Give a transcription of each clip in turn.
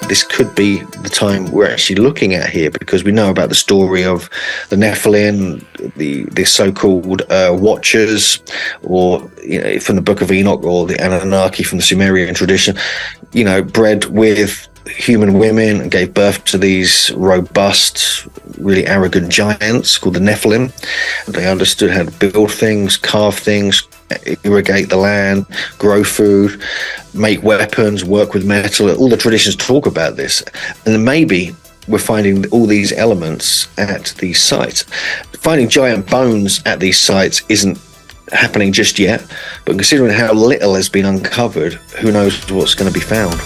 this could be the time we're actually looking at here, because we know about the story of the Nephilim, the so-called Watchers, or from the Book of Enoch, or the Anunnaki from the Sumerian tradition, bred with human women and gave birth to these robust, really arrogant giants called the Nephilim. They understood how to build things, carve things, irrigate the land, grow food, make weapons, work with metal. All the traditions talk about this. And then maybe we're finding all these elements at these sites. Finding giant bones at these sites isn't happening just yet, but considering how little has been uncovered, who knows what's going to be found.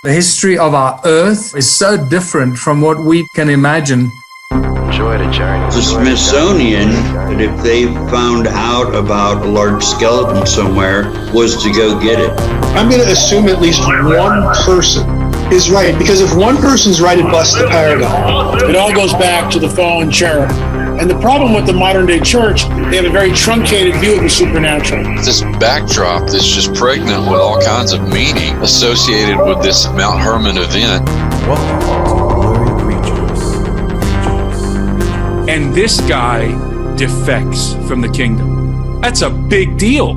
The history of our Earth is so different from what we can imagine. The Smithsonian, if they found out about a large skeleton somewhere, was to go get it. I'm going to assume at least one person is right, because if one person's right, it busts the paradigm. It all goes back to the fallen cherub. And the problem with the modern day church, they have a very truncated view of the supernatural. This backdrop that's just pregnant with all kinds of meaning associated with this Mount Hermon event. Welcome to Blurry Creatures. And this guy defects from the kingdom. That's a big deal.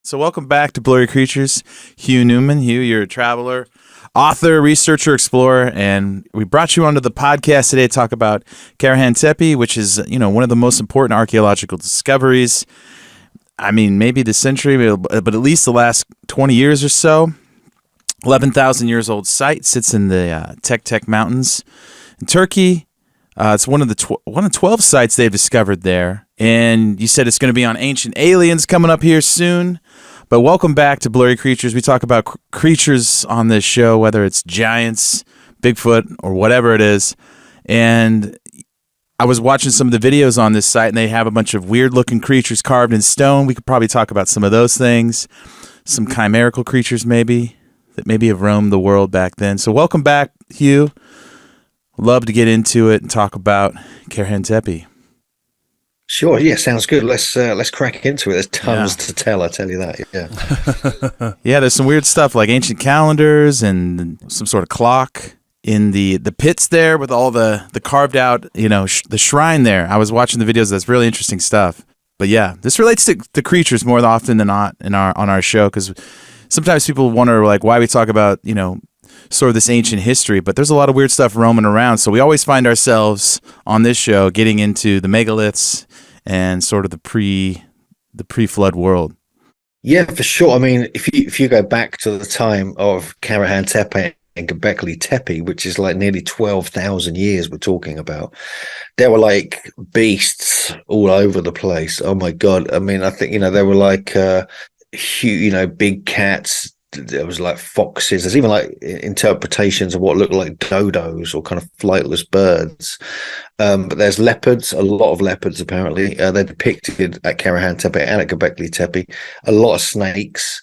So welcome back to Blurry Creatures. Hugh Newman. Hugh, you're a traveler, author, researcher, explorer, and we brought you onto the podcast today to talk about Karahan Tepe, which is, one of the most important archaeological discoveries. I mean, maybe the century, but at least the last 20 years or so. 11,000 years old site, sits in the Tek Mountains in Turkey. It's one of the 12 sites they've discovered there. And you said it's going to be on Ancient Aliens coming up here soon. But welcome back to Blurry Creatures. We talk about creatures on this show, whether it's giants, Bigfoot, or whatever it is. And I was watching some of the videos on this site, and they have a bunch of weird-looking creatures carved in stone. We could probably talk about some of those things. Some chimerical creatures, maybe, that maybe have roamed the world back then. So welcome back, Hugh. Love to get into it and talk about Karahan Tepe. Sure, yeah, sounds good. Let's crack into it. There's tons to tell, I tell you that. Yeah. Yeah, there's some weird stuff like ancient calendars and some sort of clock in the pits there with all the carved out, the shrine there. I was watching the videos. That's really interesting stuff. But yeah, this relates to creatures more often than not on our show, because sometimes people wonder like why we talk about, sort of this ancient history, but there's a lot of weird stuff roaming around. So we always find ourselves on this show getting into the megaliths and sort of the pre-flood world. Yeah, for sure. I mean, if you go back to the time of Karahan Tepe and Gobekli Tepe, which is like nearly 12,000 years we're talking about, there were like beasts all over the place. Oh my God. I mean, I think, there were like huge, big cats. There was like foxes. There's even like interpretations of what looked like dodos or kind of flightless birds. But there's leopards, a lot of leopards apparently. They're depicted at Karahan Tepe and at Gobekli Tepe. A lot of snakes,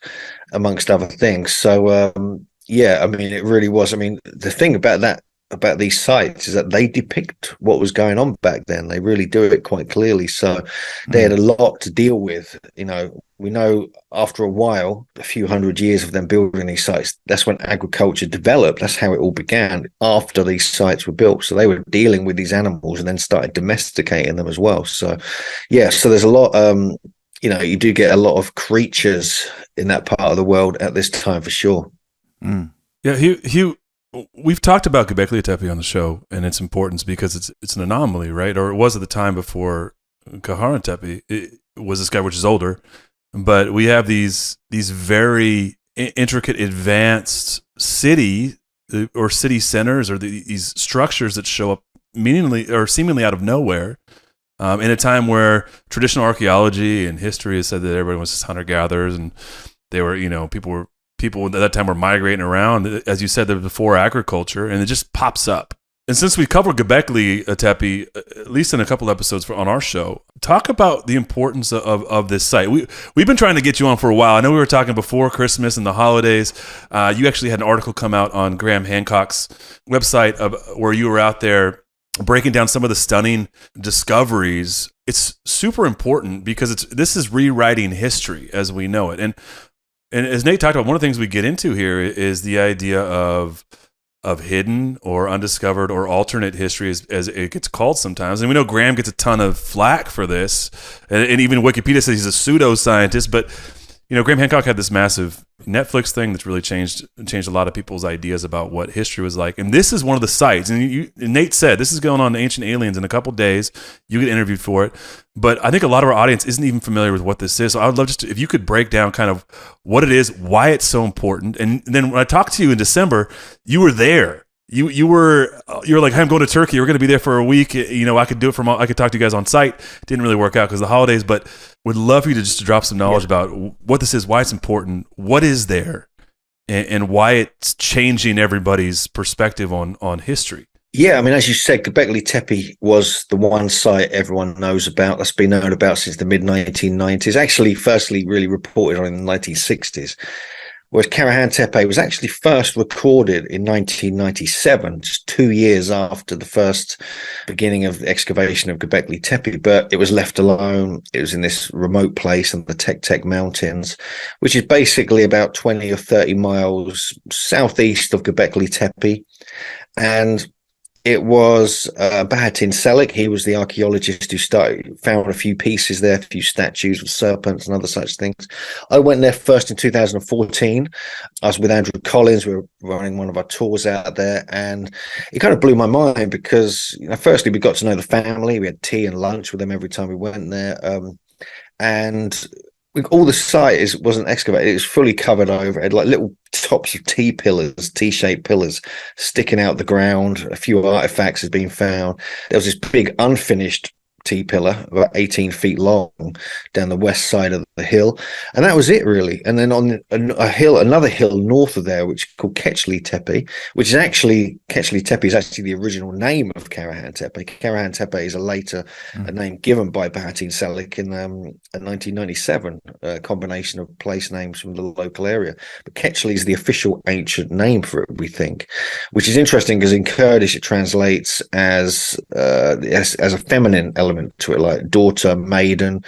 amongst other things. So yeah, I mean, it really was. I mean, the thing about these sites is that they depict what was going on back then. They really do it quite clearly. So they had a lot to deal with. We know after a while, a few hundred years of them building these sites, that's when agriculture developed. That's how it all began, after these sites were built. So they were dealing with these animals and then started domesticating them as well. So yeah, so there's a lot, you do get a lot of creatures in that part of the world at this time for sure. Mm. Yeah, Hugh, we've talked about Gobekli Tepe on the show and its importance because it's an anomaly, right? Or it was at the time before Karahan Tepe. It was this guy, which is older, but we have these very intricate, advanced city or city centers or these structures that show up seemingly out of nowhere in a time where traditional archaeology and history has said that everybody was just hunter-gatherers and they were, people at that time were migrating around, as you said, before agriculture, and it just pops up And since we covered Gobekli Tepe, at least in a couple episodes on our show, talk about the importance of this site. We've been trying to get you on for a while. I know we were talking before Christmas and the holidays. You actually had an article come out on Graham Hancock's website where you were out there breaking down some of the stunning discoveries. It's super important because this is rewriting history as we know it. And as Nate talked about, one of the things we get into here is the idea of hidden or undiscovered or alternate history as it gets called sometimes. And we know Graham gets a ton of flack for this. And even Wikipedia says he's a pseudoscientist. But, Graham Hancock had this massive Netflix thing that's really changed a lot of people's ideas about what history was like. And this is one of the sites. And Nate said, this is going on Ancient Aliens in a couple days. You get interviewed for it. But I think a lot of our audience isn't even familiar with what this is. So I would love just if you could break down kind of what it is, why it's so important. And then when I talked to you in December, you were there. You were like, hey, I'm going to Turkey. We're going to be there for a week. I could do it I could talk to you guys on site. Didn't really work out because of the holidays, but would love for you to just drop some knowledge about what this is, why it's important, what is there, and why it's changing everybody's perspective on history. Yeah, I mean, as you said, Gobekli Tepe was the one site everyone knows about. That's been known about since the mid-1990s. Actually, firstly, really reported on in the 1960s. Whereas Karahan Tepe was actually first recorded in 1997, just 2 years after the first beginning of the excavation of Gobekli Tepe, but it was left alone. It was in this remote place in the Tek Mountains, which is basically about 20 or 30 miles southeast of Gobekli Tepe. And it was Bahattin Selik. He was the archaeologist who found a few pieces there, a few statues of serpents and other such things. I went there first in 2014. I was with Andrew Collins. We were running one of our tours out there, and it kind of blew my mind because, firstly, we got to know the family. We had tea and lunch with them every time we went there. And all the site wasn't excavated. It was fully covered over. It had like little tops of T-shaped pillars sticking out the ground. A few artifacts had been found. There was this big unfinished T-pillar about 18 feet long down the west side of the hill, and that was it really. And then on another hill north of there, which is called Kechley Tepe, Kechley Tepe is actually the original name of Karahan Tepe. Karahan Tepe is a name given by Bahattin Selik in 1997, a combination of place names from the local area. But Kechley is the official ancient name for it, we think, which is interesting because in Kurdish it translates as a feminine element to it, like daughter, maiden,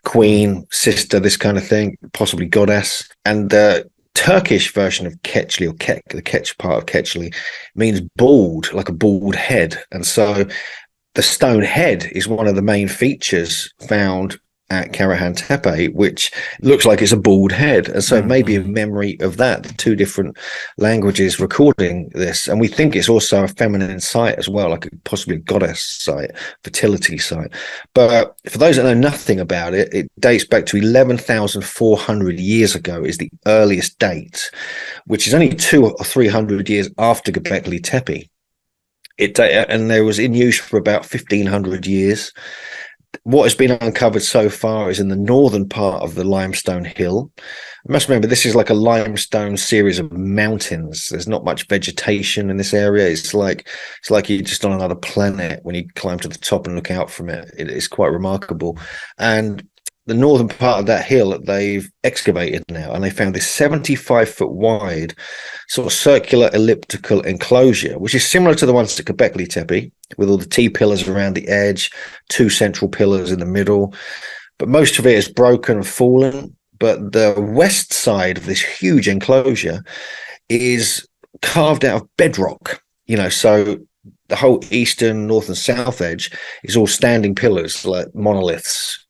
queen, sister, this kind of thing, possibly goddess. And the Turkish version of Kechley, or the Kech part of Kechley, means bald, like a bald head. And so the stone head is one of the main features found at Karahan Tepe, which looks like it's a bald head. And so maybe a memory of that, the two different languages recording this. And we think it's also a feminine site as well, like possibly a goddess site, fertility site. But for those that know nothing about it, it dates back to 11,400 years ago is the earliest date, which is only 200 or 300 years after Gobekli Tepe. And there was in use for about 1,500 years. What has been uncovered so far is in the northern part of the limestone hill. You must remember, this is like a limestone series of mountains. There's not much vegetation in this area. It's like you're just on another planet when you climb to the top and look out from it. It is quite remarkable. And the northern part of that hill they've excavated now, and they found this 75-foot wide sort of circular elliptical enclosure, which is similar to the ones at Gobekli Tepe, with all the T-pillars around the edge, two central pillars in the middle. But most of it is broken and fallen. But the west side of this huge enclosure is carved out of bedrock, so the whole eastern, north and south edge is all standing pillars, like monoliths,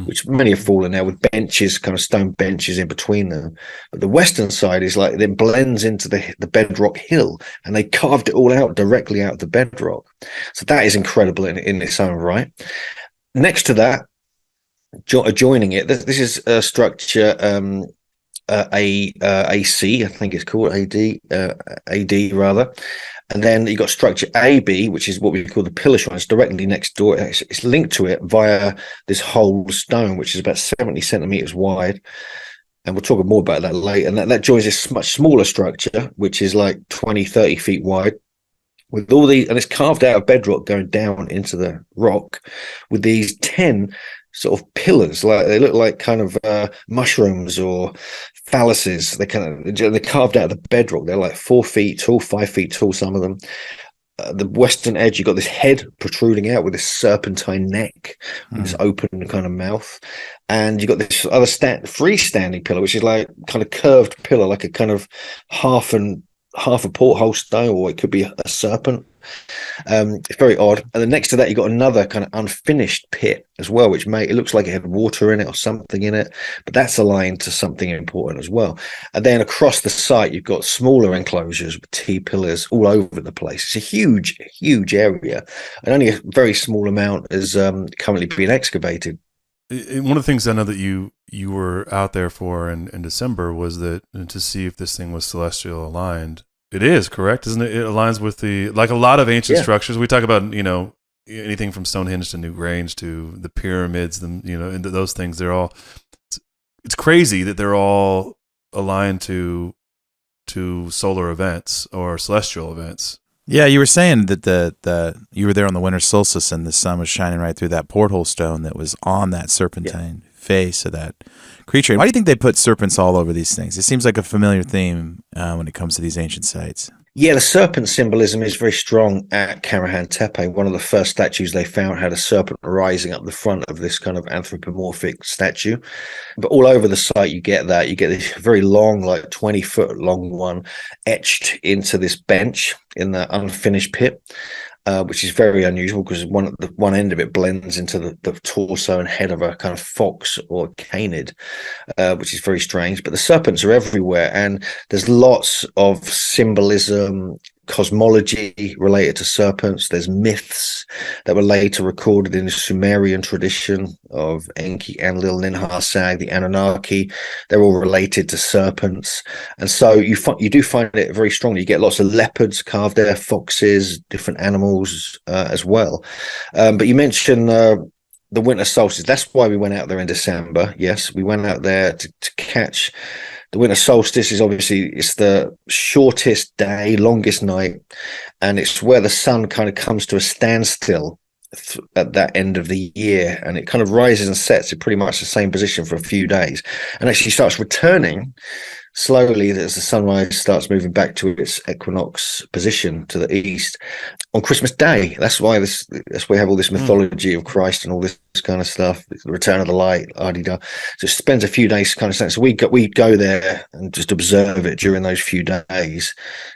which many have fallen now with benches, kind of stone benches in between them. But the western side is like, then blends into the bedrock hill, and they carved it all out directly out of the bedrock. So that is incredible in its own right. Next to that, adjoining it, this is a structure, AC, I think it's called AD rather. And then you've got structure AB, which is what we call the pillar shrine. It's directly next door. It's linked to it via this whole stone, which is about 70 centimeters wide. And we'll talk more about that later. And that joins this much smaller structure, which is like 20, 30 feet wide. with all these, and it's carved out of bedrock going down into the rock with these 10 sort of pillars, like they look like kind of mushrooms or phalluses. They're carved out of the bedrock. They're like 4 feet tall, 5 feet tall, some of them. The western edge, you've got this head protruding out with this serpentine neck, with this open kind of mouth, and you've got this other freestanding pillar, which is like kind of curved pillar, like a kind of half a porthole stone, or it could be a serpent. It's very odd. And then next to that, you've got another kind of unfinished pit as well, which it looks like it had water in it or something in it, but that's aligned to something important as well. And then across the site, you've got smaller enclosures with T-pillars all over the place. It's a huge, huge area, and only a very small amount is currently being excavated. One of the things I know that you were out there for in December was that to see if this thing was celestial aligned. It is, correct? Isn't it? It aligns with like a lot of ancient structures. We talk about, anything from Stonehenge to Newgrange to the pyramids, and those things. They're all. It's crazy that they're all aligned to solar events or celestial events. Yeah, you were saying that you were there on the winter solstice and the sun was shining right through that porthole stone that was on that serpentine face of that creature. Why do you think they put serpents all over these things? It seems like a familiar theme when it comes to these ancient sites. Yeah, the serpent symbolism is very strong at Karahan Tepe. One of the first statues they found had a serpent rising up the front of this kind of anthropomorphic statue. But all over the site, you get that. You get this very long, like 20-foot long one etched into this bench in the unfinished pit, which is very unusual because one end of it blends into the torso and head of a kind of fox or canid, which is very strange. But the serpents are everywhere, and there's lots of symbolism, cosmology related to serpents. There's myths that were later recorded in the Sumerian tradition of Enki, Enlil, Ninhursag, the Anunnaki. They're all related to serpents, and so you do find it very strongly. You get lots of leopards carved there, foxes, different animals as well. But you mentioned the winter solstice. That's why we went out there in December. Yes, we went out there to catch the winter solstice. It's the shortest day, longest night, and it's where the sun kind of comes to a standstill at that end of the year, and it kind of rises and sets in pretty much the same position for a few days, and actually starts returning slowly as the sunrise starts moving back to its equinox position to the east on Christmas Day. That's why we have all this mythology of Christ and all this kind of stuff, the return of the light, so it spends a few days kind of saying. So we go there and just observe it during those few days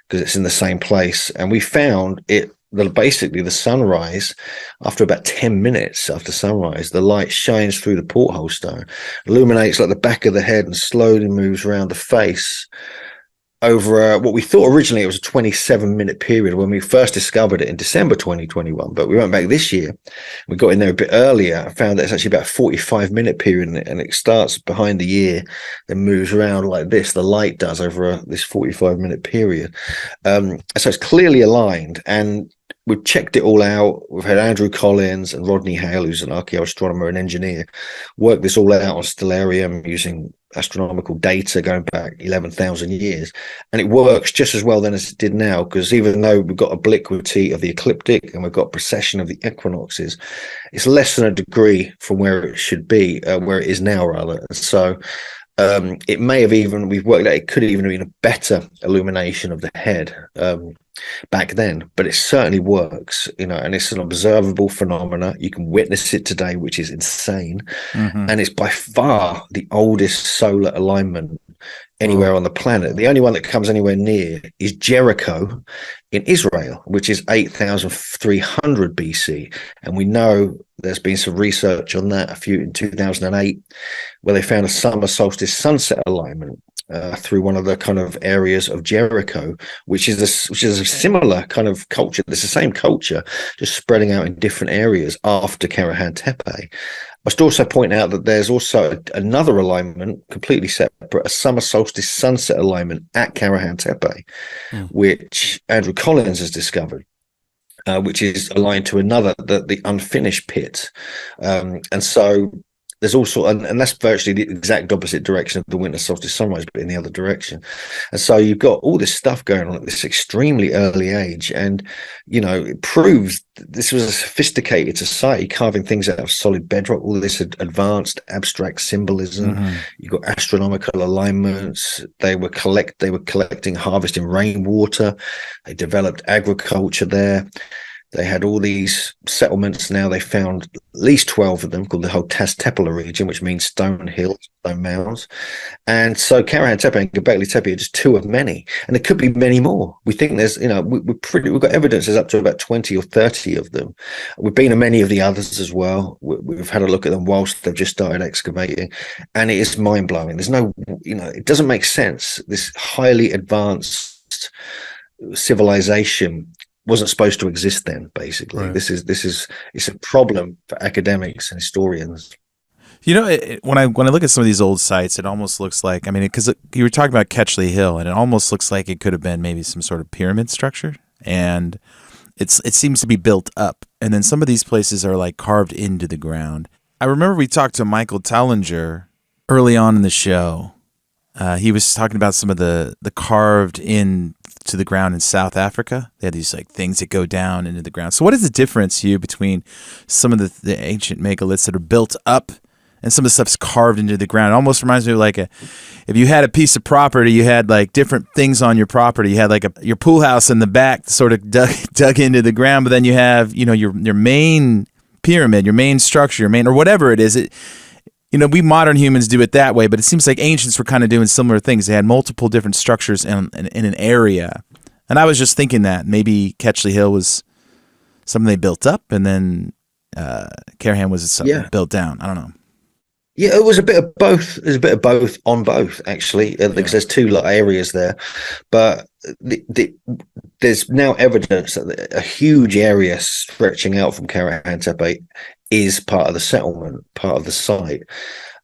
because it's in the same place, and we found it. Basically, the sunrise, after about 10 minutes after sunrise, the light shines through the porthole stone, illuminates like the back of the head, and slowly moves around the face over what we thought originally it was a 27-minute period when we first discovered it in December 2021. But we went back this year. We got in there a bit earlier and found that it's actually about a 45-minute period, and it starts behind the ear, then moves around like this. The light does over this 45-minute period. So it's clearly aligned, and we've checked it all out. We've had Andrew Collins and Rodney Hale, who's an archaeoastronomer and engineer, work this all out on Stellarium using astronomical data going back 11,000 years. And it works just as well then as it did now, because even though we've got obliquity of the ecliptic and we've got precession of the equinoxes, it's less than a degree from where it should be, where it is now rather. And so it may have we've worked out, it could have even been a better illumination of the head back then, but it certainly works, and it's an observable phenomena. You can witness it today, which is insane. And it's by far the oldest solar alignment anywhere on the planet. The only one that comes anywhere near is Jericho in Israel, which is 8,300 BC. And we know there's been some research on that in 2008, where they found a summer solstice sunset alignment through one of the kind of areas of Jericho, which is a similar kind of culture. It's the same culture, just spreading out in different areas after Karahan Tepe. I must also point out that there's also another alignment, completely separate, a summer solstice sunset alignment at Karahan Tepe, which Andrew Collins has discovered, which is aligned to another, the unfinished pit. And so there's also, and that's virtually the exact opposite direction of the winter solstice sunrise, but in the other direction. And so you've got all this stuff going on at this extremely early age. And, it proves this was a sophisticated society, carving things out of solid bedrock, all this advanced abstract symbolism. You've got astronomical alignments. They were collecting, harvesting rainwater. They developed agriculture there. They had all these settlements. Now they found at least 12 of them, called the whole Tepela region, which means stone hills, stone mounds. And so Karahan Tepe and Gobekli Tepe are just two of many, and there could be many more. We think there's, we've got evidence there's up to about 20 or 30 of them. We've been to many of the others as well. We've had a look at them whilst they've just started excavating, and it is mind blowing. There's no, it doesn't make sense. This highly advanced civilization wasn't supposed to exist then. Basically, right. It's a problem for academics and historians. When I look at some of these old sites, it almost looks like, because you were talking about Ketchley Hill, and it almost looks like it could have been maybe some sort of pyramid structure, and it seems to be built up, and then some of these places are like carved into the ground. I remember we talked to Michael Tellinger early on in the show. He was talking about some of the carved in to the ground in South Africa. They had these like things that go down into the ground. So what is the difference, Hugh, between some of the ancient megaliths that are built up and some of the stuff's carved into the ground? It almost reminds me of like if you had a piece of property, you had like different things on your property. You had like your pool house in the back sort of dug into the ground, but then you have, your main pyramid, your main structure, or whatever it is. We modern humans do it that way, but it seems like ancients were kind of doing similar things. They had multiple different structures in an area. And I was just thinking that maybe Ketchley Hill was something they built up, and then Karahan was something built down. I don't know. Yeah, it was a bit of both. There's a bit of both on both, actually, because there's two areas there. But there's now evidence that a huge area stretching out from Karahan Tepe is part of the settlement, part of the site,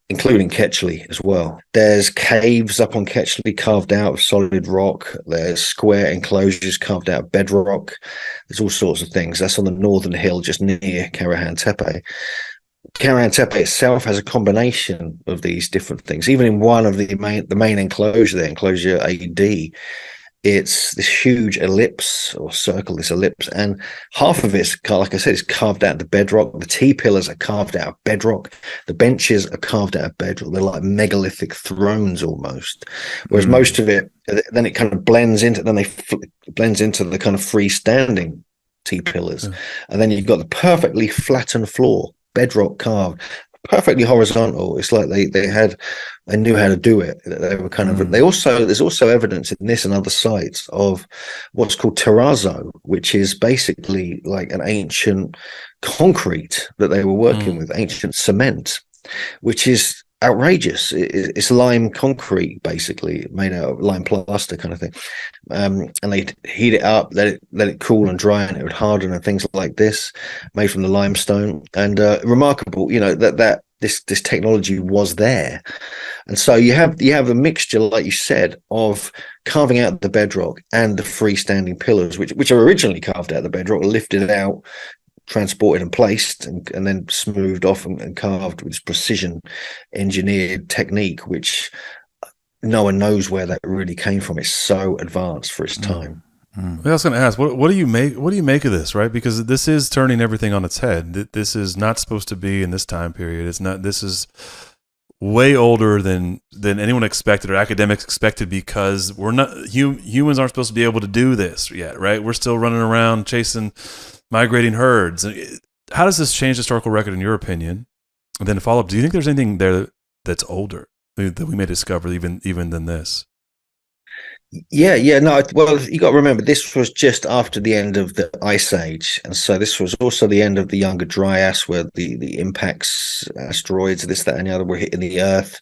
including Ketchley as well. There's caves up on Ketchley carved out of solid rock. There's square enclosures carved out of bedrock. There's all sorts of things. That's on the northern hill just near Karahan Tepe. Karahan Tepe itself has a combination of these different things. Even in one of the main enclosure there, enclosure AD, it's this huge ellipse or circle, this ellipse, and half of it's, like I said, is carved out of the bedrock. The T-pillars are carved out of bedrock. The benches are carved out of bedrock. They're like megalithic thrones almost. Whereas most of it, then it kind of blends into, blends into the kind of freestanding T-pillars. And then you've got the perfectly flattened floor, bedrock carved, perfectly horizontal. It's like they knew how to do it. They were kind of there's also evidence in this and other sites of what's called terrazzo, which is basically like an ancient concrete that they were working with, ancient cement, which is outrageous. It's lime concrete, basically made out of lime plaster kind of thing, and they heat it up, let it cool and dry, and it would harden and things like this, made from the limestone. And remarkable, that this technology was there. And so you have a mixture, like you said, of carving out the bedrock and the freestanding pillars, which are originally carved out of the bedrock, lifted out, transported and placed, and then smoothed off and carved with this precision engineered technique, which no one knows where that really came from. It's so advanced for its time. I was going to ask, what do you make of this, right? Because this is turning everything on its head. This is not supposed to be in this time period. It's not. This is way older than anyone expected or academics expected, because we're not humans aren't supposed to be able to do this yet, right? We're still running around chasing migrating herds. How does this change historical record in your opinion? And then to follow up, do you think there's anything there that's older that we may discover even than this? No. Well, you got to remember, this was just after the end of the Ice Age, and so this was also the end of the Younger Dryas, where the impacts, asteroids, this, that, and the other, were hitting the Earth.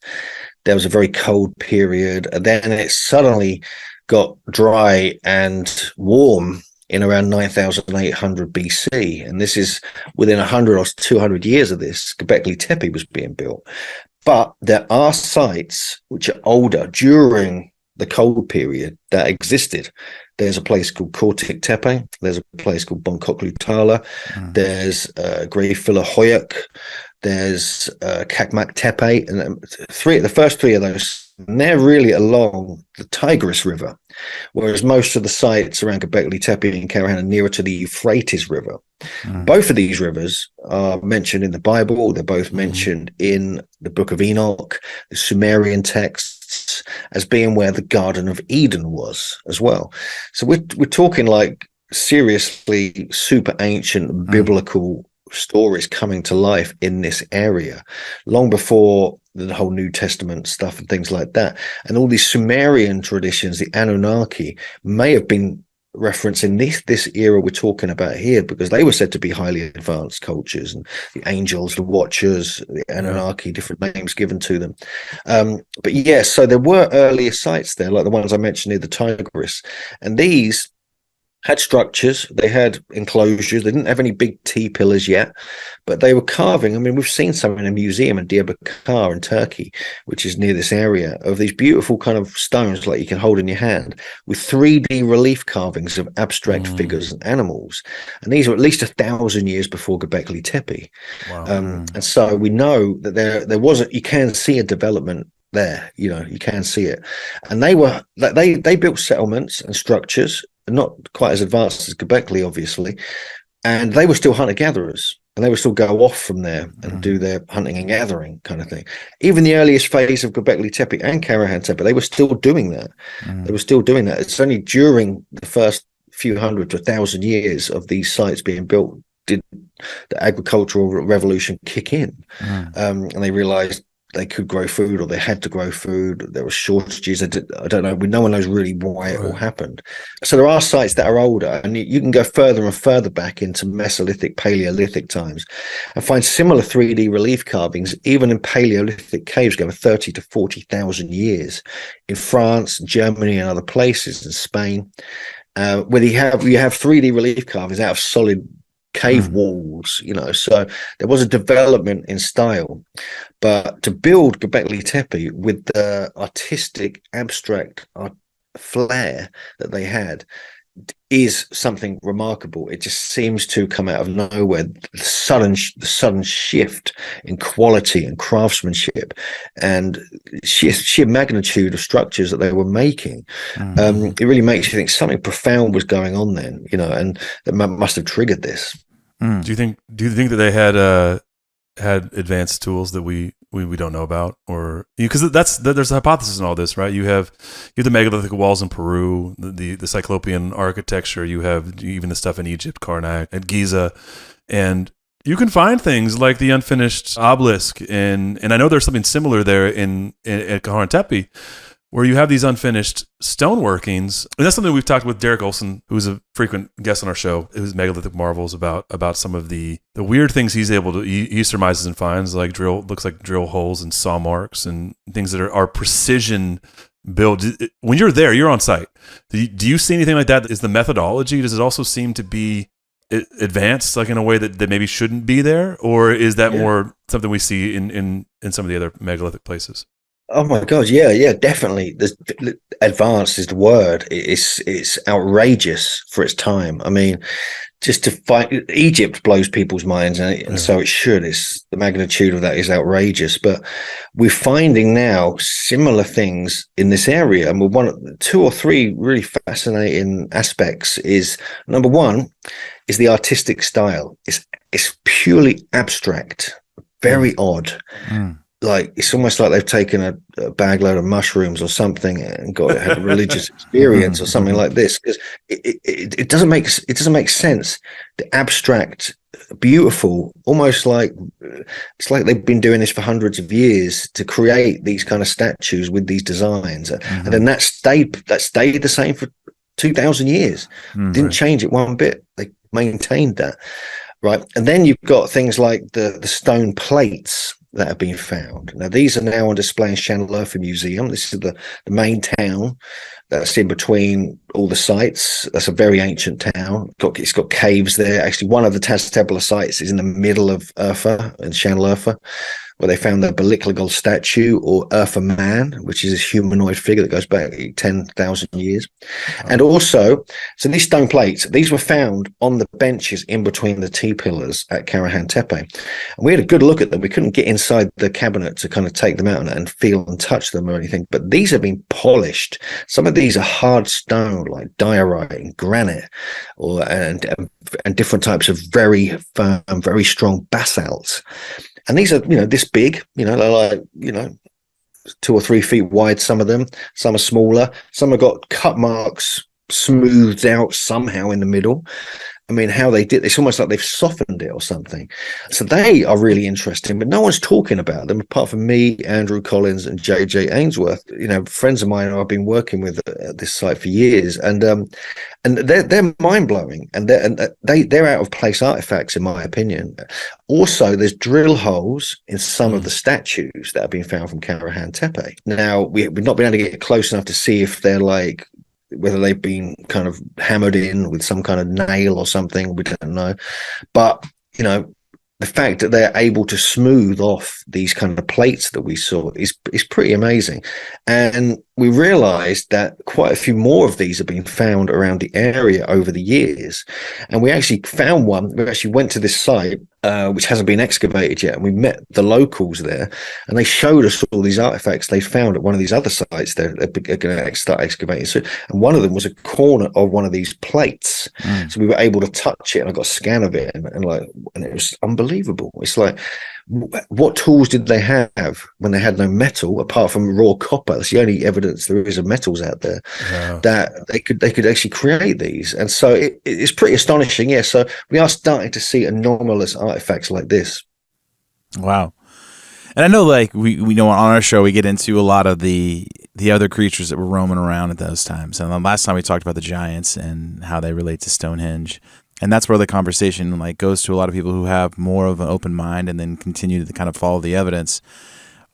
There was a very cold period, and then it suddenly got dry and warm in around 9,800 BC, and this is within 100 or 200 years of this. Gobekli Tepe was being built, but there are sites which are older during the cold period that existed. There's a place called Kortik Tepe. There's a place called Bonkoklu Tala. There's Greyfiller Hoyuk. there's Gobekli Tepe, and the first three of those, and they're really along the Tigris River, whereas most of the sites around Gobekli Tepe and Karahan are nearer to the Euphrates River. Both of these rivers are mentioned in the Bible. They're both mentioned in the Book of Enoch, the Sumerian texts, as being where the Garden of Eden was as well. So we're talking like seriously super ancient biblical stories coming to life in this area long before the whole New Testament stuff and things like that. And all these Sumerian traditions, the Anunnaki, may have been referencing this era we're talking about here, because they were said to be highly advanced cultures, and the angels, the watchers, the Anunnaki, different names given to them. But yeah, so there were earlier sites there, like the ones I mentioned near the Tigris, and these had structures, they had enclosures, they didn't have any big T-pillars yet, but they were carving. I mean, we've seen some in a museum in Diyarbakir in Turkey, which is near this area, of these beautiful kind of stones like you can hold in your hand, with 3D relief carvings of abstract figures and animals. And these were at least 1,000 years before Gobekli Tepe. Wow. And so we know that there wasn't, you can see a development there, you know, you can see it. And they built settlements and structures, not quite as advanced as Gobekli, obviously, and they were still hunter-gatherers, and they would still go off from there and do their hunting and gathering kind of thing. Even the earliest phase of Gobekli Tepe and Karahan Tepe, they were still doing that. They were still doing that. It's only during the first few hundred to 1,000 years of these sites being built did the agricultural revolution kick in, and they realized they could grow food, or they had to grow food. There were shortages. I don't know. No one knows really why it all happened. So there are sites that are older, and you can go further and further back into Mesolithic, Paleolithic times and find similar 3D relief carvings, even in Paleolithic caves going 30 to 40,000 years in France, Germany, and other places, in Spain, where you have 3D relief carvings out of solid cave walls, you know. So there was a development in style, but to build Gobekli Tepe with the artistic abstract flair that they had is something remarkable. It just seems to come out of nowhere. The sudden shift in quality and craftsmanship and sheer magnitude of structures that they were making. It really makes you think something profound was going on then, you know, and that must have triggered this. Do you think that they had advanced tools that we don't know about, or because there's a hypothesis in all this, right? You have the megalithic walls in Peru, the Cyclopean architecture. You have even the stuff in Egypt, Karnak, at Giza, and you can find things like the unfinished obelisk, and I know there's something similar there at Karahan Tepe, where you have these unfinished stone workings. And that's something we've talked with Derek Olson, who's a frequent guest on our show, who's Megalithic Marvels, about some of the weird things he's able to, he surmises and finds, like looks like drill holes and saw marks and things that are precision built. When you're there, you're on site. Do you see anything like that? Is the methodology, does it also seem to be advanced, like in a way that maybe shouldn't be there? Or is that more something we see in some of the other megalithic places? Oh my God, yeah, definitely. Advanced is the word. It's outrageous for its time. I mean, just to find Egypt blows people's minds, and so it should. It's the magnitude of that is outrageous. But we're finding now similar things in this area, and two or three really fascinating aspects. Is number one is the artistic style. It's purely abstract, very odd. Like it's almost like they've taken a bag load of mushrooms or something and had a religious experience or something like this, because it doesn't make sense. The abstract, beautiful, almost like it's like they've been doing this for hundreds of years to create these kind of statues with these designs, and then that stayed the same for 2,000 years. Didn't change it one bit. They maintained that, right? And then you've got things like the stone plates that have been found. Now, these are now on display in Shanliurfa Museum. This is the main town that's in between all the sites. That's a very ancient town. It's got caves there. Actually, one of the Taztabla sites is in the middle of Urfa, in Shanl Urfa, where they found the Belichligal statue, or Urfa man, which is this humanoid figure that goes back 10,000 years. And also, so these stone plates, these were found on the benches in between the T-pillars at Karahan Tepe. And we had a good look at them. We couldn't get inside the cabinet to kind of take them out and feel and touch them or anything, but these have been polished. Some of these are hard stone, like diorite and granite, and different types of very firm, very strong basalts. And these are, this big, they're like, 2 or 3 feet wide, some of them. Some are smaller. Some have got cut marks smoothed out somehow in the middle. I mean, how they did, it's almost like they've softened it or something. So they are really interesting, but no one's talking about them apart from me, Andrew Collins, and JJ Ainsworth. Friends of mine who I've been working with at this site for years, and they're mind blowing, and they're out of place artifacts in my opinion. Also, there's drill holes in some of the statues that have been found from Karahan Tepe. Now, we've not been able to get close enough to see if they're like, whether they've been kind of hammered in with some kind of nail or something, we don't know. But, the fact that they're able to smooth off these kind of plates that we saw is pretty amazing. And we realized that quite a few more of these have been found around the area over the years. And we actually found one. We actually went to this site, which hasn't been excavated yet. And we met the locals there, and they showed us all these artifacts they found at one of these other sites they're going to start excavating. So, and one of them was a corner of one of these plates. So we were able to touch it, and I got a scan of it, and it was unbelievable. It's like, what tools did they have when they had no metal apart from raw copper? That's the only evidence there is of metals out there. That they could actually create these. And so it's pretty astonishing. Yeah. So we are starting to see anomalous artifacts like this. Wow. And I know, like, we know on our show we get into a lot of the other creatures that were roaming around at those times. And the last time we talked about the giants and how they relate to Stonehenge. And that's where the conversation goes to a lot of people who have more of an open mind and then continue to kind of follow the evidence.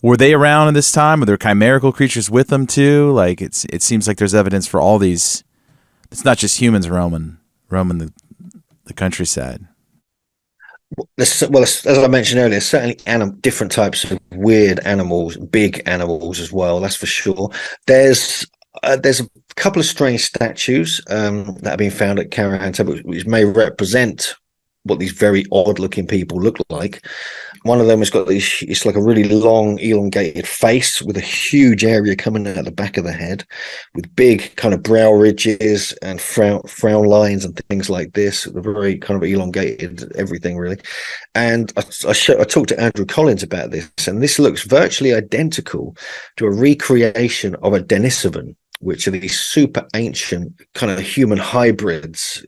Were they around at this time? Were there chimerical creatures with them too? Like, it seems like there's evidence for all these. It's not just humans roaming the countryside. Well, as I mentioned earlier, certainly different types of weird animals, big animals as well. That's for sure. There's a couple of strange statues that have been found at Karahan Tepe, which may represent what these very odd-looking people look like. One of them has got it's like a really long, elongated face with a huge area coming out the back of the head, with big kind of brow ridges and frown lines and things like this. The very kind of elongated everything, really. And I talked to Andrew Collins about this, and this looks virtually identical to a recreation of a Denisovan, which are these super ancient kind of human hybrids,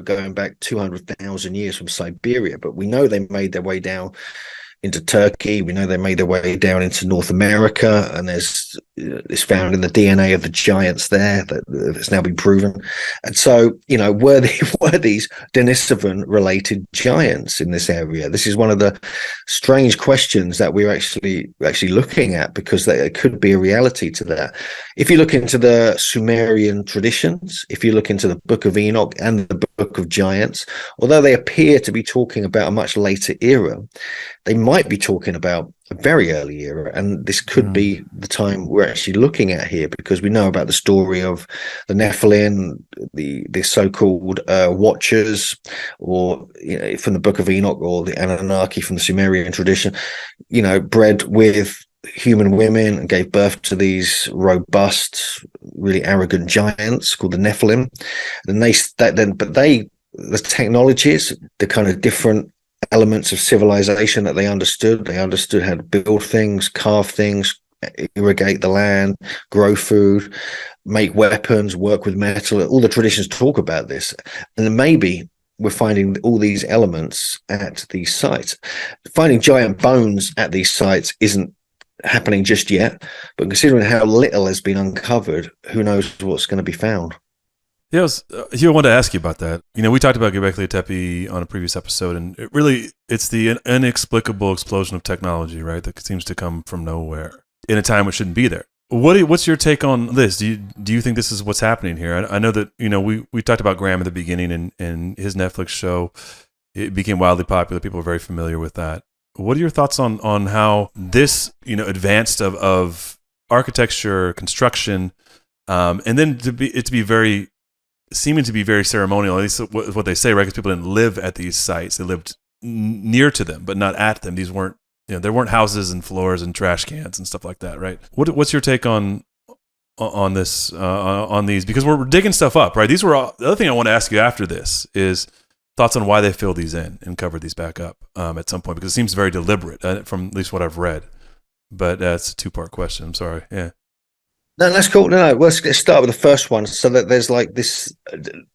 going back 200,000 years from Siberia. But we know they made their way down into Turkey. We know they made their way down into North America, and it's found in the DNA of the giants there that's now been proven. And so, were these Denisovan related giants in this area? This is one of the strange questions that we're actually looking at, because there could be a reality to that. If you look into the Sumerian traditions, if you look into the Book of Enoch and the Book of Giants, although they appear to be talking about a much later era, they might be talking about a very early era, and this could be the time we're actually looking at here, because we know about the story of the Nephilim, the so-called Watchers, or from the Book of Enoch, or the Anunnaki from the Sumerian tradition, bred with human women and gave birth to these robust, really arrogant giants called the Nephilim. And the technologies, the kind of different elements of civilization that they understood how to build things, carve things, irrigate the land, grow food, make weapons, work with metal. All the traditions talk about this, and then maybe we're finding all these elements at these sites. Finding giant bones at these sites isn't happening just yet, but considering how little has been uncovered, who knows what's going to be found. Yeah, I wanted to ask you about that. We talked about Gobekli Tepe on a previous episode, and it's the inexplicable explosion of technology, right, that seems to come from nowhere in a time it shouldn't be there. What's your take on this? Do you think this is what's happening here? I know that we talked about Graham at the beginning, and his Netflix show, it became wildly popular. People are very familiar with that. What are your thoughts on how this advanced of architecture, construction, and then seeming to be very ceremonial, at least what they say, right? Because people didn't live at these sites; they lived near to them, but not at them. These weren't. There weren't houses and floors and trash cans and stuff like that, right? What's your take on this, on these? Because we're digging stuff up, right? The other thing I want to ask you after this is thoughts on why they filled these in and covered these back up at some point, because it seems very deliberate from at least what I've read. But that's a two-part question. I'm sorry. Yeah. No, that's cool. No, let's start with the first one. So that there's like this,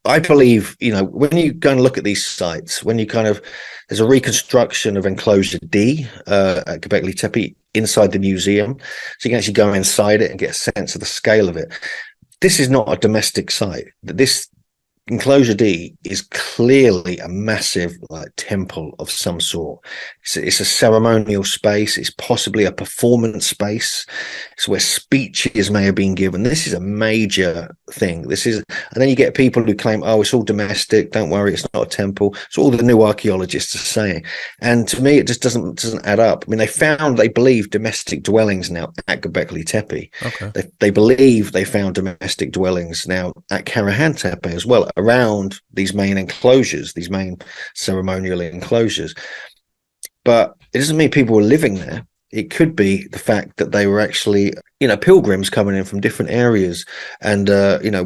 I believe, when you go and look at these sites, there's a reconstruction of enclosure D at Gobekli Tepe inside the museum. So you can actually go inside it and get a sense of the scale of it. This is not a domestic site. This enclosure D is clearly a massive temple of some sort. It's a ceremonial space. It's possibly a performance space. It's where speeches may have been given. This is a major thing. And then you get people who claim, oh, it's all domestic. Don't worry, it's not a temple. It's all the new archaeologists are saying. And to me, it just doesn't add up. I mean, they believe domestic dwellings now at Gobekli Tepe. Okay. They believe they found domestic dwellings now at Karahan Tepe as well, around these main enclosures, these main ceremonial enclosures. But it doesn't mean people were living there. It could be the fact that they were actually, pilgrims coming in from different areas and,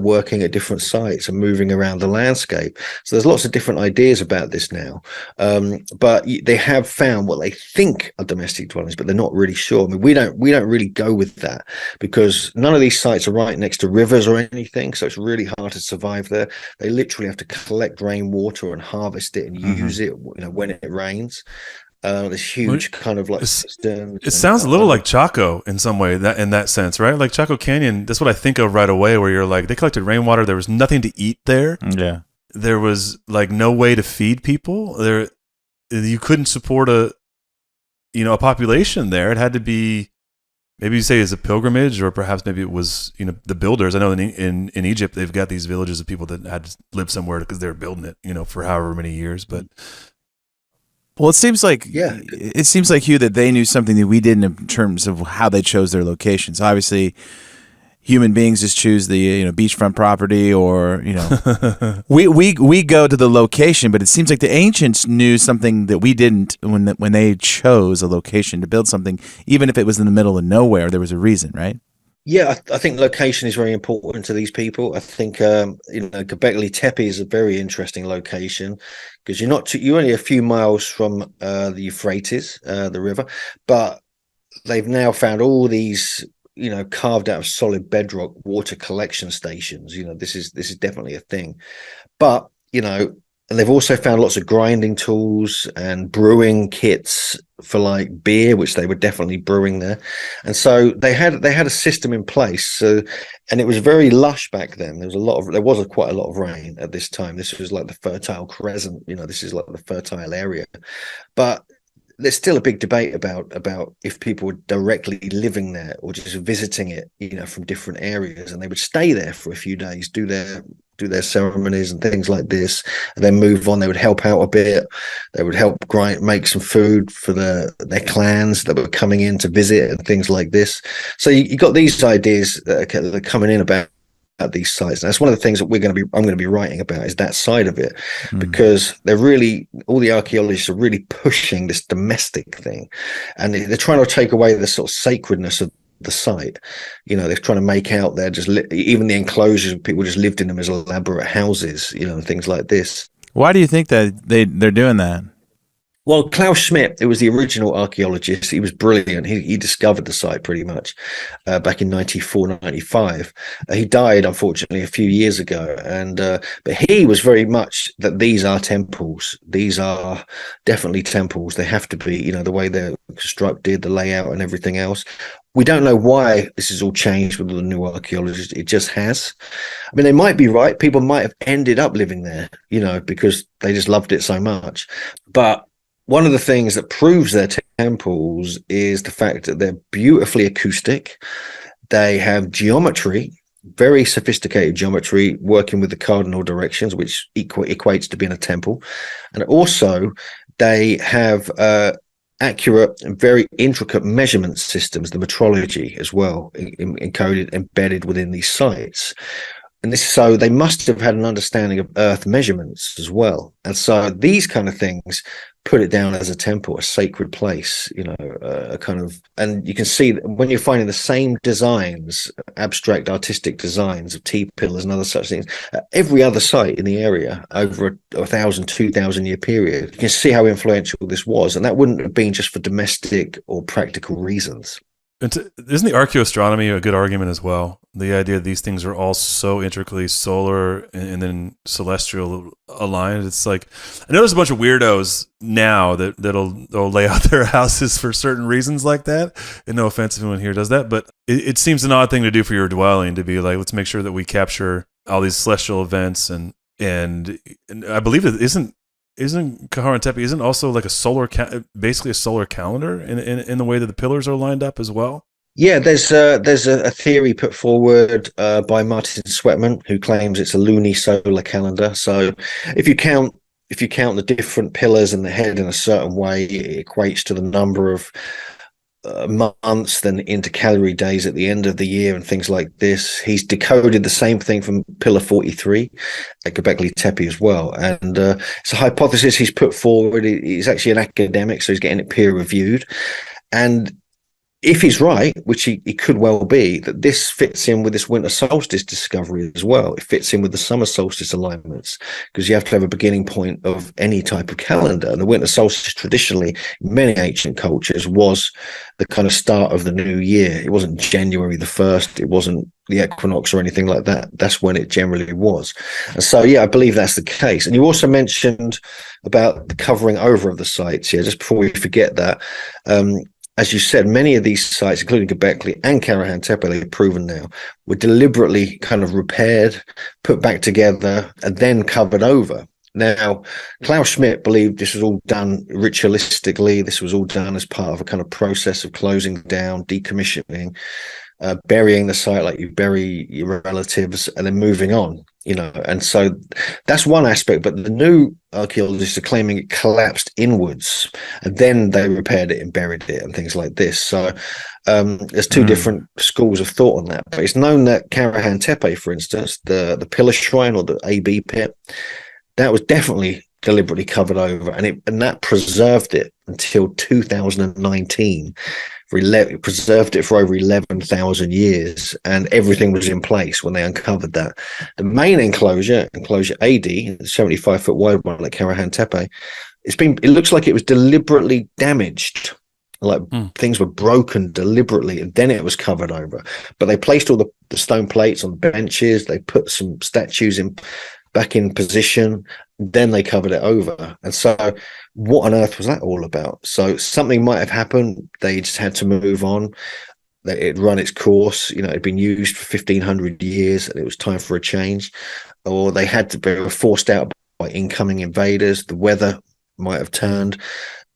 working at different sites and moving around the landscape. So there's lots of different ideas about this now. But they have found what they think are domestic dwellings, but they're not really sure. I mean, we don't really go with that because none of these sites are right next to rivers or anything. So it's really hard to survive there. They literally have to collect rainwater and harvest it and use it, when it rains. This huge kind of it sounds a little like Chaco in some way, that in that sense, right? Like Chaco Canyon, that's what I think of right away, where you're like, they collected rainwater, there was nothing to eat there. Yeah. There was like no way to feed people. You couldn't support a population there. It had to be, maybe you say, as a pilgrimage, or perhaps maybe it was, the builders. I know in Egypt, they've got these villages of people that had to live somewhere because they were building it, for however many years, but... Well, it seems like Hugh, that they knew something that we didn't in terms of how they chose their locations. Obviously, human beings just choose the beachfront property, or we go to the location. But it seems like the ancients knew something that we didn't when they chose a location to build something, even if it was in the middle of nowhere. There was a reason, right? Yeah, I think location is very important to these people. I think Gobekli Tepe is a very interesting location because you're only a few miles from the Euphrates, the river, but they've now found all these carved out of solid bedrock water collection stations. This is definitely a thing, but and they've also found lots of grinding tools and brewing kits for like beer, which they were definitely brewing there. And so they had a system in place. So, and it was very lush back then. There was quite a lot of rain at this time. This was like the Fertile Crescent. This is like the fertile area. But there's still a big debate about if people were directly living there or just visiting it, from different areas, and they would stay there for a few days, do their ceremonies and things like this, and then move on. They would help out a bit. They would help make some food for their clans that were coming in to visit and things like this. So you got these ideas that are coming in about these sites. And that's one of the things that I'm going to be writing about, is that side of it, because all the archaeologists are really pushing this domestic thing, and they're trying to take away the sort of sacredness of the site. They're trying to make out they're just even the enclosures, people just lived in them as elaborate houses, and things like this. Why do you think that they're doing that? Well, Klaus Schmidt, who was the original archaeologist, he was brilliant. He discovered the site pretty much back in 94, 95. He died, unfortunately, a few years ago. But he was very much that these are temples. These are definitely temples. They have to be, the way they're constructed, the layout and everything else. We don't know why this has all changed with the new archaeologists. It just has. I mean, they might be right. People might have ended up living there, because they just loved it so much. But one of the things that proves their temples is the fact that they're beautifully acoustic. They have geometry, very sophisticated geometry, working with the cardinal directions, which equates to being a temple. And also, they have accurate and very intricate measurement systems, the metrology as well, encoded, embedded within these sites. And so they must have had an understanding of earth measurements as well. And so these kind of things put it down as a temple, a sacred place, and you can see that when you're finding the same designs, abstract artistic designs of T-pillars and other such things, every other site in the area over a 1,000, 2,000 year period, you can see how influential this was. And that wouldn't have been just for domestic or practical reasons. Isn't the archaeoastronomy a good argument as well? The idea that these things are all so intricately solar and then celestial aligned. It's like, I know there's a bunch of weirdos now they'll lay out their houses for certain reasons like that. And no offense if anyone here does that, but it seems an odd thing to do for your dwelling, to be like, let's make sure that we capture all these celestial events. And I believe that isn't Karahan Tepe isn't also like basically a solar calendar in the way that the pillars are lined up as well? Yeah, there's a theory put forward by Martin Sweatman, who claims it's a lunisolar calendar. So if you count the different pillars and the head in a certain way, it equates to the number of months, then into calorie days at the end of the year and things like this. He's decoded the same thing from pillar 43 at Gobekli Tepe as well, and it's a hypothesis he's put forward. He's actually an academic, so he's getting it peer reviewed, and if he's right, which he could well be, that this fits in with this winter solstice discovery as well. It fits in with the summer solstice alignments, because you have to have a beginning point of any type of calendar. And the winter solstice traditionally, in many ancient cultures, was the kind of start of the new year. It wasn't January the 1st. It wasn't the equinox or anything like that. That's when it generally was. And so, yeah, I believe that's the case. And you also mentioned about the covering over of the sites. Yeah, just before we forget that, as you said, many of these sites, including Gobekli and Karahan Tepe, they've proven now, were deliberately kind of repaired, put back together, and then covered over. Now, Klaus Schmidt believed this was all done ritualistically. This was all done as part of a kind of process of closing down, decommissioning, burying the site like you bury your relatives, and then moving on. And so that's one aspect, but the new archaeologists are claiming it collapsed inwards and then they repaired it and buried it and things like this. So there's two different schools of thought on that, but it's known that Karahan Tepe, for instance, the pillar shrine or the AB pit, that was definitely deliberately covered over, and that preserved it until 2019. Preserved it for over 11,000 years, and everything was in place when they uncovered that. The main enclosure AD, the 75-foot wide one at Karahan Tepe, it looks like it was deliberately damaged, like things were broken deliberately, and then it was covered over. But they placed all the stone plates on the benches, they put some statues back in position, then they covered it over. And so what on earth was that all about? So something might have happened, they just had to move on, that it run its course, it'd been used for 1,500 years and it was time for a change, or they were forced out by incoming invaders. The weather might have turned,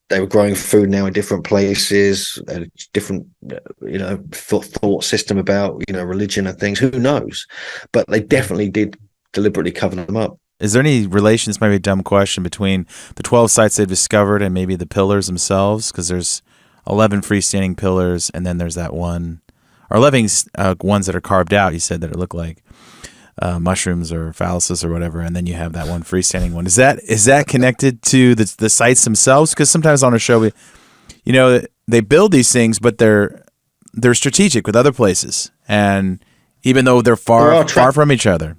they were growing food now in different places, a different thought system about religion and things, who knows, but they definitely did deliberately cover them up. Is there any relation, this might be a dumb question, between the 12 sites they've discovered and maybe the pillars themselves? Because there's 11 freestanding pillars, and then there's that one, or 11 ones that are carved out, you said, that it look like mushrooms or phalluses or whatever, and then you have that one freestanding one. Is that connected to the sites themselves? Because sometimes on a show, they build these things, but they're strategic with other places, and even though they're far from each other.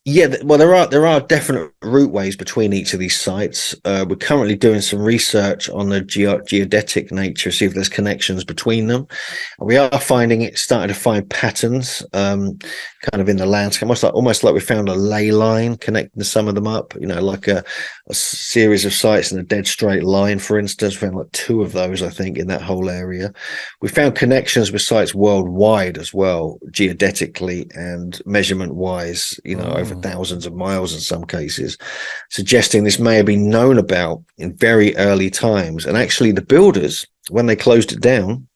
Yeah, well, there are definite routeways between each of these sites. We're currently doing some research on the geodetic nature, see if there's connections between them. We are starting to find patterns, kind of in the landscape, almost like we found a ley line connecting some of them up. Like a series of sites in a dead straight line, for instance. We found like 2 of those, I think, in that whole area. We found connections with sites worldwide as well, geodetically and measurement-wise. Over thousands of miles in some cases, suggesting this may have been known about in very early times. And actually the builders, when they closed it down,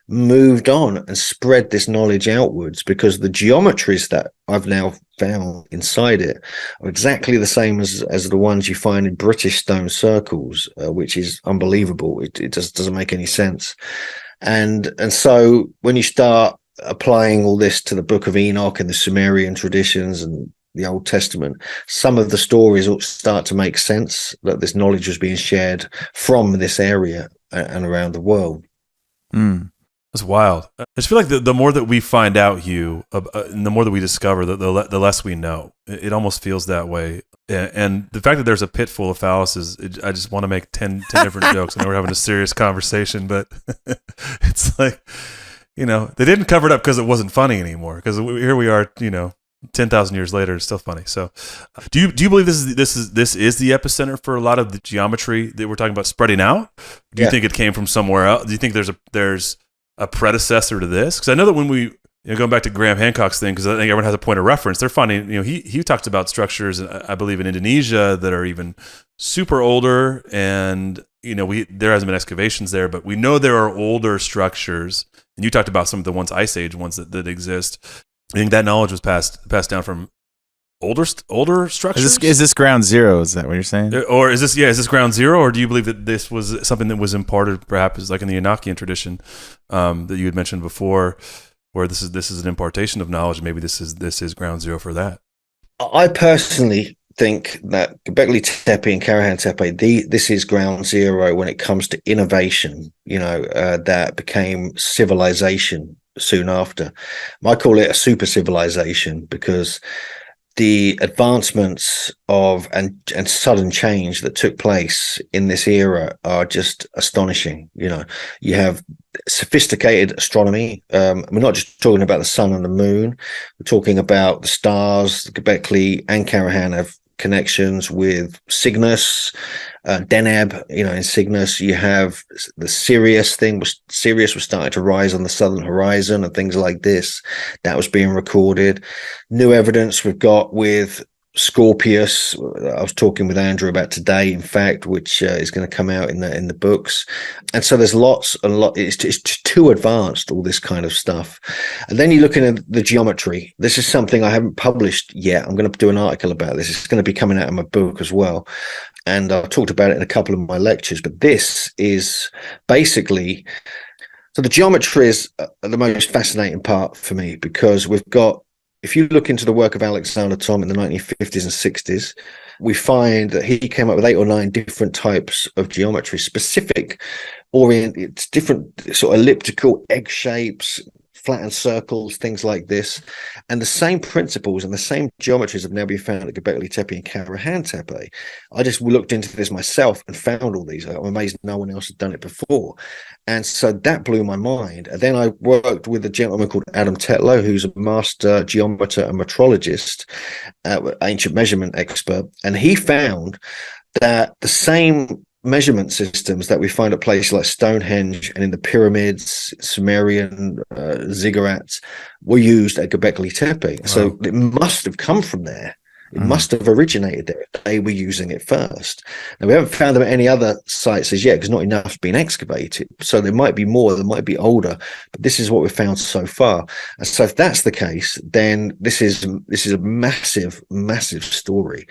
moved on and spread this knowledge outwards, because the geometries that I've now found inside it are exactly the same as the ones you find in British stone circles, which is unbelievable. It just doesn't make any sense. And so when you start applying all this to the Book of Enoch and the Sumerian traditions and the Old Testament, some of the stories all start to make sense, that this knowledge was being shared from this area and around the world. That's wild. I just feel like the more that we find out, Hugh, and the more that we discover, the less we know. It almost feels that way. And the fact that there's a pit full of phalluses, I just want to make 10 different jokes. I know we're having a serious conversation, but it's like, they didn't cover it up because it wasn't funny anymore. Because here we are, 10,000 years later, it's still funny. So, do you believe this is the epicenter for a lot of the geometry that we're talking about spreading out? Do you think it came from somewhere else? Do you think there's a predecessor to this? Because I know that when we going back to Graham Hancock's thing, because I think everyone has a point of reference. They're finding, he talks about structures, I believe, in Indonesia that are even super older, and there hasn't been excavations there, but we know there are older structures. And you talked about some of the Ice Age ones that exist. I think that knowledge was passed down from older structures. Is this ground zero? Is that what you're saying? Or is this ground zero? Or do you believe that this was something that was imparted, perhaps like in the Enochian tradition that you had mentioned before, where this is an impartation of knowledge? Maybe this is ground zero for that. I personally think that Gobekli Tepe and Karahan Tepe, this is ground zero when it comes to innovation. That became civilization soon after. I call it a super civilization, because the advancements of and sudden change that took place in this era are just astonishing. You have sophisticated astronomy. We're not just talking about the sun and the moon. We're talking about the stars. Gobekli and Karahan have connections with Cygnus, Deneb. In Cygnus you have the Sirius thing. Sirius was starting to rise on the southern horizon and things like this. That was being recorded. New evidence we've got with Scorpius, I was talking with Andrew about today, in fact, which is going to come out in the books. And so there's lots and lot. It's too advanced, all this kind of stuff. And then you're looking at the geometry. This is something I haven't published yet. I'm going to do an article about this. It's going to be coming out in my book as well. And I've talked about it in a couple of my lectures. But this is basically, so the geometry is the most fascinating part for me, because we've got, if you look into the work of Alexander Thom in the 1950s and 60s, we find that he came up with 8 or 9 different types of geometry, specific, it's different sort of elliptical, egg shapes, flattened circles, things like this. And the same principles and the same geometries have now been found at Gobekli Tepe and Karahan Tepe. I just looked into this myself and found all these. I'm amazed no one else had done it before. And so that blew my mind. And then I worked with a gentleman called Adam Tetlow, who's a master geometer and metrologist, ancient measurement expert. And he found that the same measurement systems that we find at places like Stonehenge and in the pyramids, Sumerian ziggurats, were used at Gobekli Tepe. Wow. So it must have come from there. It must have originated there. They were using it first. Now, we haven't found them at any other sites as yet, because not enough has been excavated. So there might be more, they might be older, but this is what we've found so far. And so if that's the case, then this is a massive, massive story.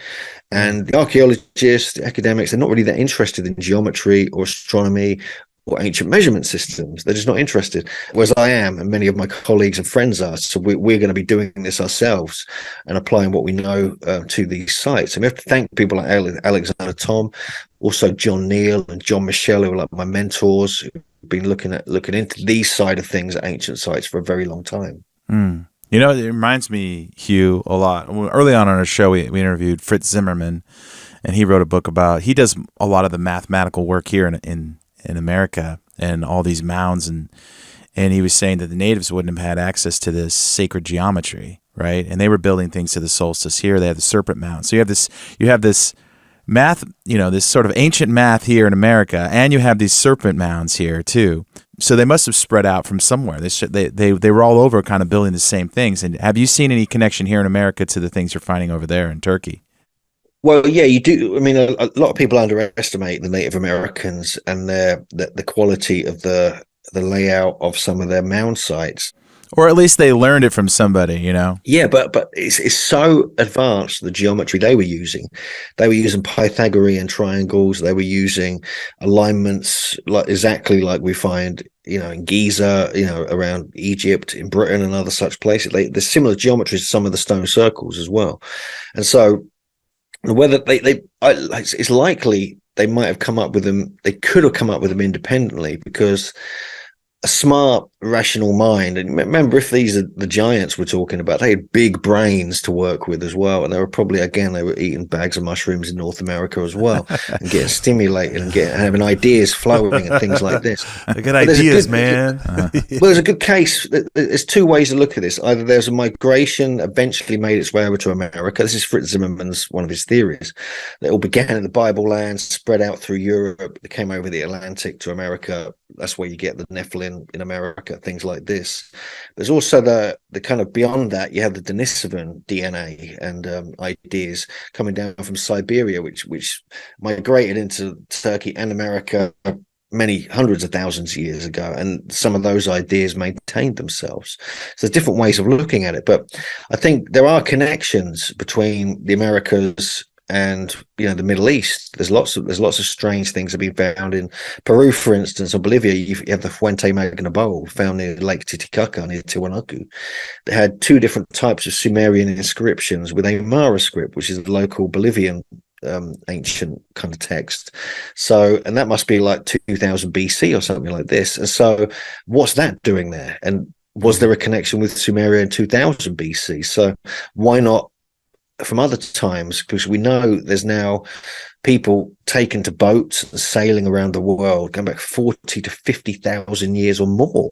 And the archaeologists, the academics, they're not really that interested in geometry or astronomy or ancient measurement systems. They're just not interested, whereas I am, and many of my colleagues and friends are. So we're going to be doing this ourselves and applying what we know to these sites. And we have to thank people like Alexander Thom, also John Neal and John Michel, who are like my mentors, who've been looking into these side of things at ancient sites for a very long time. It reminds me, Hugh, a lot. Early on our show, we interviewed Fritz Zimmerman, and he wrote a book he does a lot of the mathematical work here in America and all these mounds, and he was saying that the natives wouldn't have had access to this sacred geometry, right? And they were building things to the solstice here. They had the serpent mound. So you have this math, this sort of ancient math here in America, and you have these serpent mounds here too. So they must have spread out from somewhere. They were all over, kind of building the same things. And have you seen any connection here in America to the things you're finding over there in Turkey? Well, yeah, you do. I mean, a lot of people underestimate the Native Americans and the quality of the the layout of some of their mound sites. Or at least they learned it from somebody, you know? Yeah, but it's so advanced, the geometry they were using. They were using Pythagorean triangles. They were using alignments like exactly like we find, in Giza, around Egypt, in Britain, and other such places. There's similar geometries to some of the stone circles as well. And so whether it's likely they might have come up with them. They could have come up with them independently, because a smart, rational mind, and remember, if these are the giants we're talking about, they had big brains to work with as well, and they were probably, again, they were eating bags of mushrooms in North America as well, and getting stimulated and having ideas flowing and things like this. They got ideas, man. Well, there's a good case. There's two ways to look at this. Either there's a migration eventually made its way over to America. This is Fritz Zimmermann's one of his theories. It all began in the Bible lands, spread out through Europe. They came over the Atlantic to America. That's where you get the Nephilim in America, things like this. There's also the kind of beyond that, you have the Denisovan DNA and ideas coming down from Siberia, which migrated into Turkey and America many hundreds of thousands of years ago, and some of those ideas maintained themselves. So there's different ways of looking at it, but I think there are connections between the Americas and the Middle East. There's lots of strange things that have been found in Peru, for instance, or Bolivia. You have the Fuente Magna Bowl found near Lake Titicaca near Tiwanaku. They had two different types of Sumerian inscriptions with Aymara script, which is the local Bolivian ancient kind of text. So, and that must be like 2000 BC or something like this. And so what's that doing there? And was there a connection with Sumeria in 2000 BC? So why not from other times? Because we know there's now people taken to boats and sailing around the world, going back 40 to 50,000 years or more.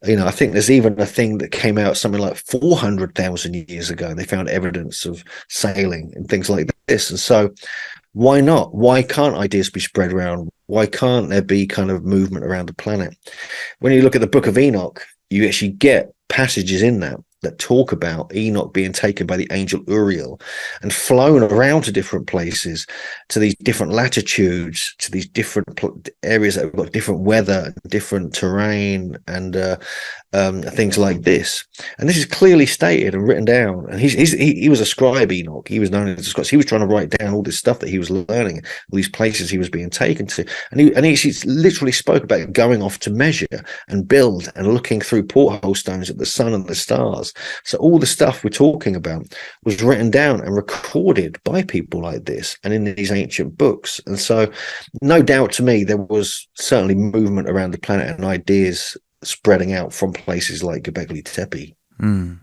I think there's even a thing that came out something like 400,000 years ago. They found evidence of sailing and things like this. And so why not? Why can't ideas be spread around? Why can't there be kind of movement around the planet? When you look at the Book of Enoch, you actually get passages in that talk about Enoch being taken by the angel Uriel and flown around to different places, to these different latitudes, to these different areas that have got different weather, different terrain, and things like this. And this is clearly stated and written down. And he was a scribe, Enoch. He was known as a scribe. He was trying to write down all this stuff that he was learning, all these places he was being taken to. And he literally spoke about going off to measure and build and looking through porthole stones at the sun and the stars. So all the stuff we're talking about was written down and recorded by people like this and in these ancient books. And so no doubt to me, there was certainly movement around the planet and ideas spreading out from places like Gobekli Tepe. And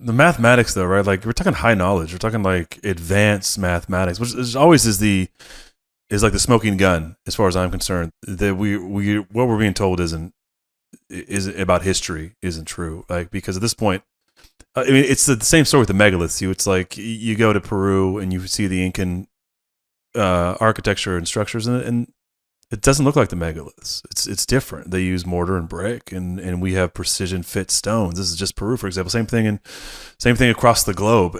the mathematics, though, right? Like, we're talking high knowledge. We're talking like advanced mathematics, which is always is like the smoking gun, as far as I'm concerned. That what we're being told is about history isn't true. Like, because at this point, I mean, it's the same story with the megaliths. It's like you go to Peru and you see the Incan architecture and structures, and it doesn't look like the megaliths. It's different. They use mortar and brick, and we have precision fit stones. This is just Peru, for example. Same thing across the globe.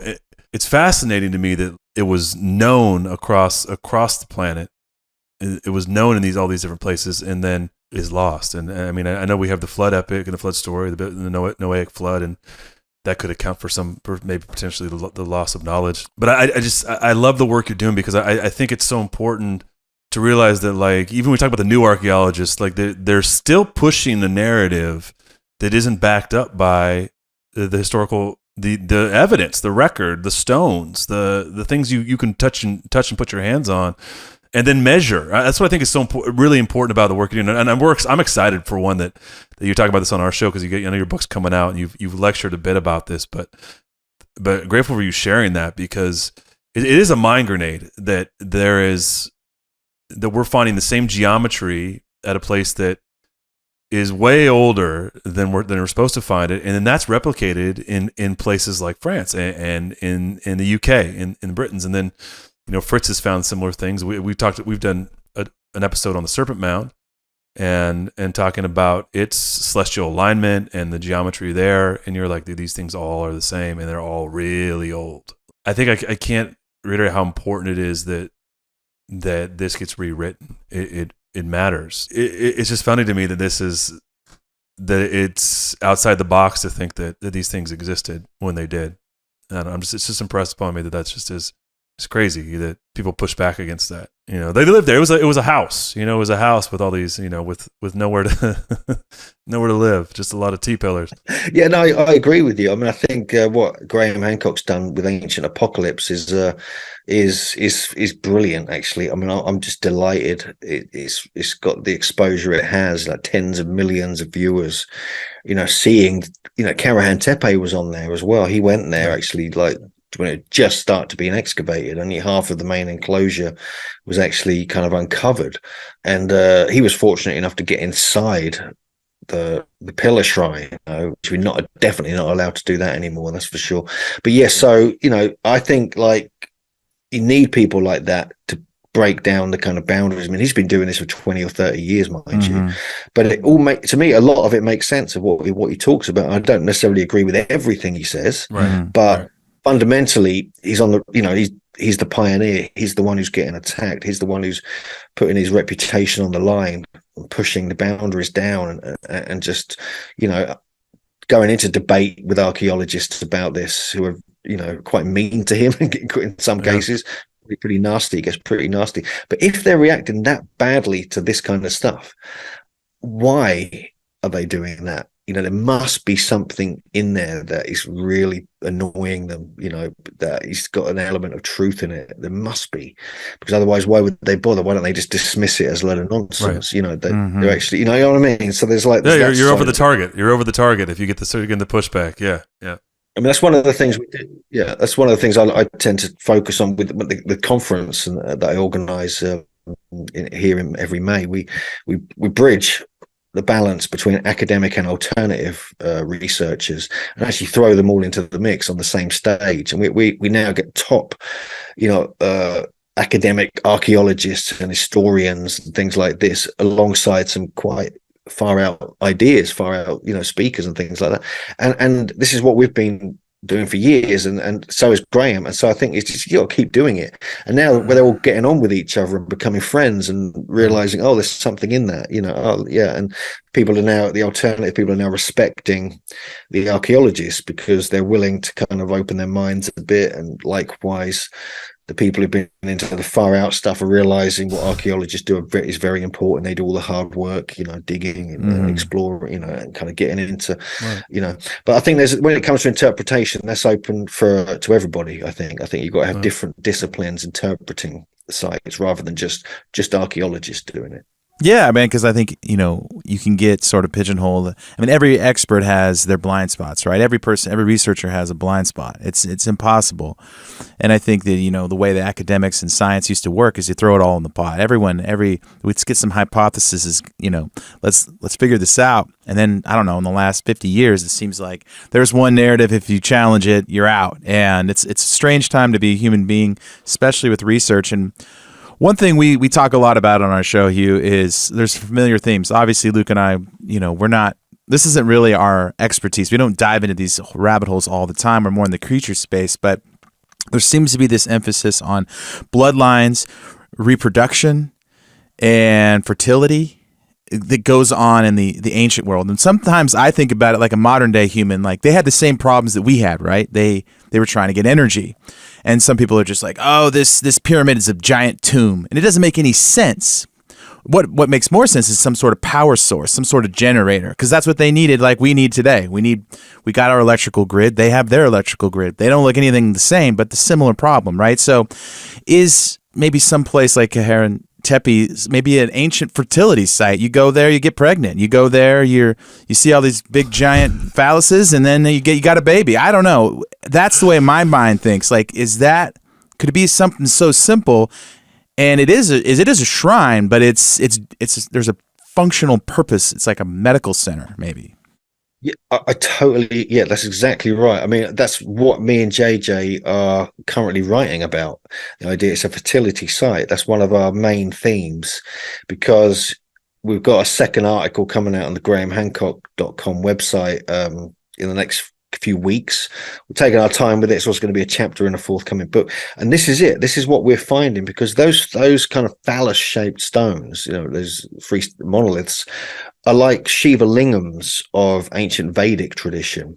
It's fascinating to me that it was known across the planet. It was known in all these different places, and then is lost. And I mean, I know we have the flood epic and the flood story, the Noahic flood, and that could account for maybe potentially the loss of knowledge. But I love the work you're doing, because I think it's so important to realize that, like, even when we talk about the new archaeologists, like they're still pushing the narrative that isn't backed up by the historical, the evidence, the record, the stones, the things you can touch and put your hands on, and then measure. That's what I think is so really important about the work you're doing. And I'm excited for one that you're talking about this on our show, because I know your book's coming out and you've lectured a bit about this, but grateful for you sharing that, because it is a mind grenade that we're finding the same geometry at a place that is way older than we're supposed to find it, and then that's replicated in places like France and in the UK, in the Britons, and then Fritz has found similar things. We've done an episode on the Serpent Mound and talking about its celestial alignment and the geometry there, and you're like, dude, these things all are the same, and they're all really old. I think I can't reiterate how important it is that this gets rewritten. It matters. It's just funny to me that this is that it's outside the box to think that these things existed when they did. And it's just impressed upon me that that's just it's crazy that people push back against that. You know, they lived there. It was a house. You know, it was a house with all these, you know, with nowhere to nowhere to live. Just a lot of T-pillars. Yeah, no, I agree with you. I mean, I think what Graham Hancock's done with Ancient Apocalypse is brilliant. Actually, I mean, I'm just delighted. It's got the exposure it has, like tens of millions of viewers. You know, seeing, you know, Karahan Tepe was on there as well. He went there actually, like, when it just started to being excavated. Only half of the main enclosure was actually kind of uncovered, and he was fortunate enough to get inside the pillar shrine, you know, which we're definitely not allowed to do that anymore, that's for sure. But yeah, so, you know, I think like you need people like that to break down the kind of boundaries. I mean, he's been doing this for 20 or 30 years, mind you, but it all to me, a lot of it makes sense of what he talks about. I don't necessarily agree with everything he says, but fundamentally, he's on the, you know, he's the pioneer. He's the one who's getting attacked. He's the one who's putting his reputation on the line and pushing the boundaries down and just, you know, going into debate with archaeologists about this who are, you know, quite mean to him in some cases. Pretty nasty. It gets pretty nasty. But if they're reacting that badly to this kind of stuff, why are they doing that? You know, there must be something in there that is really annoying them, you know, that he's got an element of truth in it. There must be, because otherwise, why would they bother? Why don't they just dismiss it as a load of nonsense? You know, they're actually, you know what I mean? So there's like, you're over the target. You're over the target if you get the pushback. Yeah. I mean, that's one of the things we do. Yeah, that's one of the things I tend to focus on with the conference that I organise here in every May. We bridge the balance between academic and alternative researchers, and actually throw them all into the mix on the same stage. And we now get top, you know, academic archaeologists and historians and things like this, alongside some quite far out ideas, far out, you know, speakers and things like that. And this is what we've been doing for years, and so is Graham. And so I think it's just, you got to keep doing it. And now where they're all getting on with each other and becoming friends and realizing, oh, there's something in that, you know. Oh yeah. And people are now, the alternative people are now respecting the archaeologists because they're willing to kind of open their minds a bit. And likewise, the people who've been into the far out stuff are realizing what archaeologists do is very important. They do all the hard work, you know, digging and exploring, you know, and kind of getting into, you know. But I think when it comes to interpretation, that's open to everybody. I think you've got to have different disciplines interpreting the sites rather than just archaeologists doing it. Yeah, man, because I think, you know, you can get sort of pigeonholed. I mean, every expert has their blind spots, right? Every researcher has a blind spot. It's impossible. And I think that, you know, the way the academics and science used to work is you throw it all in the pot. Let's get some hypotheses, you know, let's figure this out. And then, I don't know, in the last 50 years, it seems like there's one narrative. If you challenge it, you're out. And it's a strange time to be a human being, especially with research. And one thing we talk a lot about on our show, Hugh, is there's familiar themes. Obviously, Luke and I, you know, this isn't really our expertise. We don't dive into these rabbit holes all the time. We're more in the creature space, but there seems to be this emphasis on bloodlines, reproduction, and fertility that goes on in the ancient world. And sometimes I think about it like a modern day human, like they had the same problems that we had, right? They were trying to get energy. And some people are just like, oh, this pyramid is a giant tomb. And it doesn't make any sense. What makes more sense is some sort of power source, some sort of generator, because that's what they needed, like we need today. We got our electrical grid. They have their electrical grid. They don't look anything the same, but the similar problem, right? So is maybe some place like Karahan Tepe maybe an ancient fertility site? You go there, you get pregnant. You go there, you see all these big giant phalluses, and then you got a baby. I don't know. That's the way my mind thinks. Like, could it be something so simple? And it is a shrine, but it's there's a functional purpose. It's like a medical center, maybe. Yeah, I totally, yeah, that's exactly right. I mean, that's what me and JJ are currently writing about. The idea it's a fertility site. That's one of our main themes, because we've got a second article coming out on the grahamhancock.com website in the next few weeks. We're taking our time with it. It's also going to be a chapter in a forthcoming book. And this is it. This is what we're finding, because those kind of phallus-shaped stones, those three monoliths, are like Shiva lingams of ancient Vedic tradition,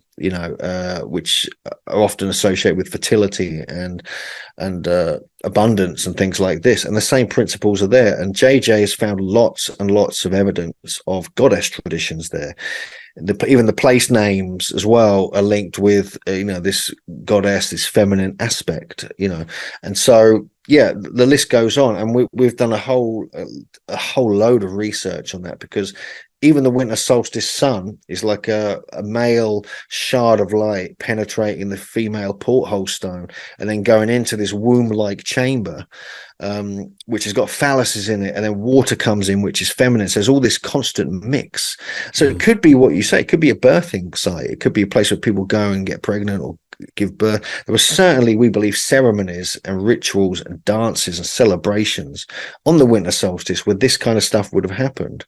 which are often associated with fertility and abundance and things like this. And the same principles are there. And JJ has found lots and lots of evidence of goddess traditions there. Even the place names as well are linked with this goddess, this feminine aspect, and so the list goes on. And we've done a whole load of research on that, because even the winter solstice sun is like a male shard of light penetrating the female porthole stone and then going into this womb-like chamber, which has got phalluses in it, and then water comes in, which is feminine. So there's all this constant mix. So it could be what you say. It could be a birthing site. It could be a place where people go and get pregnant or give birth. There were certainly, we believe, ceremonies and rituals and dances and celebrations on the winter solstice where this kind of stuff would have happened.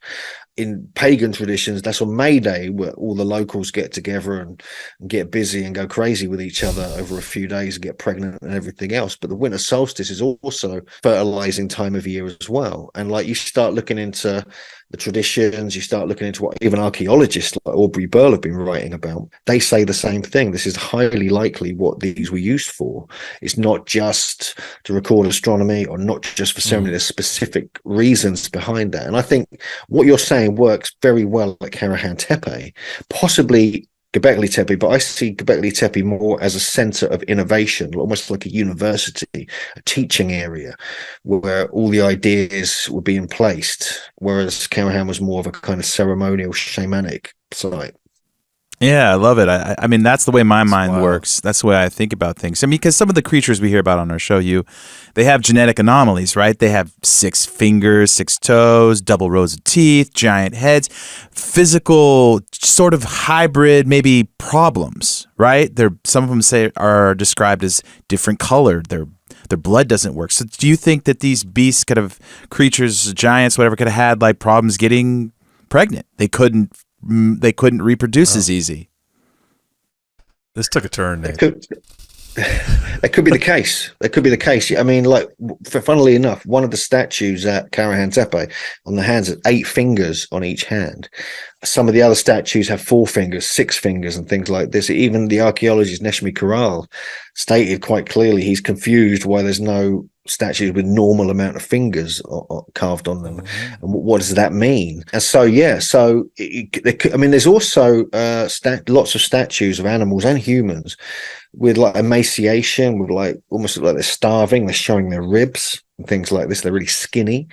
In pagan traditions, that's on May Day, where all the locals get together and get busy and go crazy with each other over a few days and get pregnant and everything else. But the winter solstice is also fertilizing time of year as well. And like, you start looking into the traditions, you start looking into what even archaeologists like Aubrey Burl have been writing about. They say the same thing. This is highly likely what these were used for. It's not just to record astronomy or not just for ceremony. There's specific reasons behind that. And I think what you're saying works very well at Karahan Tepe, possibly Gobekli Tepe, but I see Gobekli Tepe more as a center of innovation, almost like a university, a teaching area where all the ideas were being placed, whereas Karahan was more of a kind of ceremonial, shamanic site. Yeah, I love it. I mean, that's the way my mind works. That's the way I think about things. I mean, because some of the creatures we hear about on our show, they have genetic anomalies, right? They have 6 fingers, 6 toes, double rows of teeth, giant heads, physical sort of hybrid, maybe problems, right? Some of them are described as different colored. Their blood doesn't work. So do you think that these beasts, kind of creatures, giants, whatever, could have had like problems getting pregnant? They couldn't reproduce as easy. This took a turn, Nate. That could be the case. That could be the case. I mean, like, funnily enough, one of the statues at Karahan Tepe on the hands has 8 fingers on each hand. Some of the other statues have 4 fingers, 6 fingers, and things like this. Even the archaeologist Neshmi Corral stated quite clearly he's confused why there's no statues with normal amount of fingers carved on them, and what does that mean? And so there's also lots of statues of animals and humans with like emaciation, with like almost like they're starving, they're showing their ribs and things like this. They're really skinny.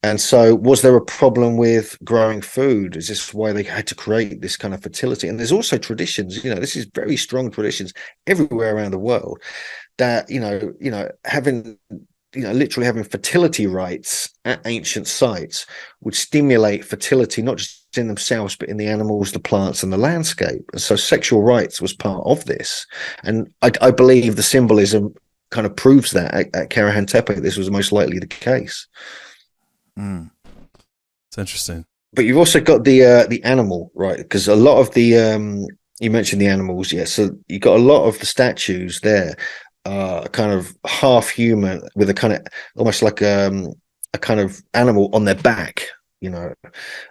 And so was there a problem with growing food? Is this why they had to create this kind of fertility? And there's also traditions, this is very strong traditions everywhere around the world, that literally having fertility rites at ancient sites would stimulate fertility, not just in themselves, but in the animals, the plants, and the landscape. And so sexual rites was part of this. And I believe the symbolism kind of proves that at Karahan Tepe, this was most likely the case. It's interesting. But you've also got the animal, right? Because a lot of the you mentioned the animals, so you got a lot of the statues there kind of half human with a kind of almost like a kind of animal on their back,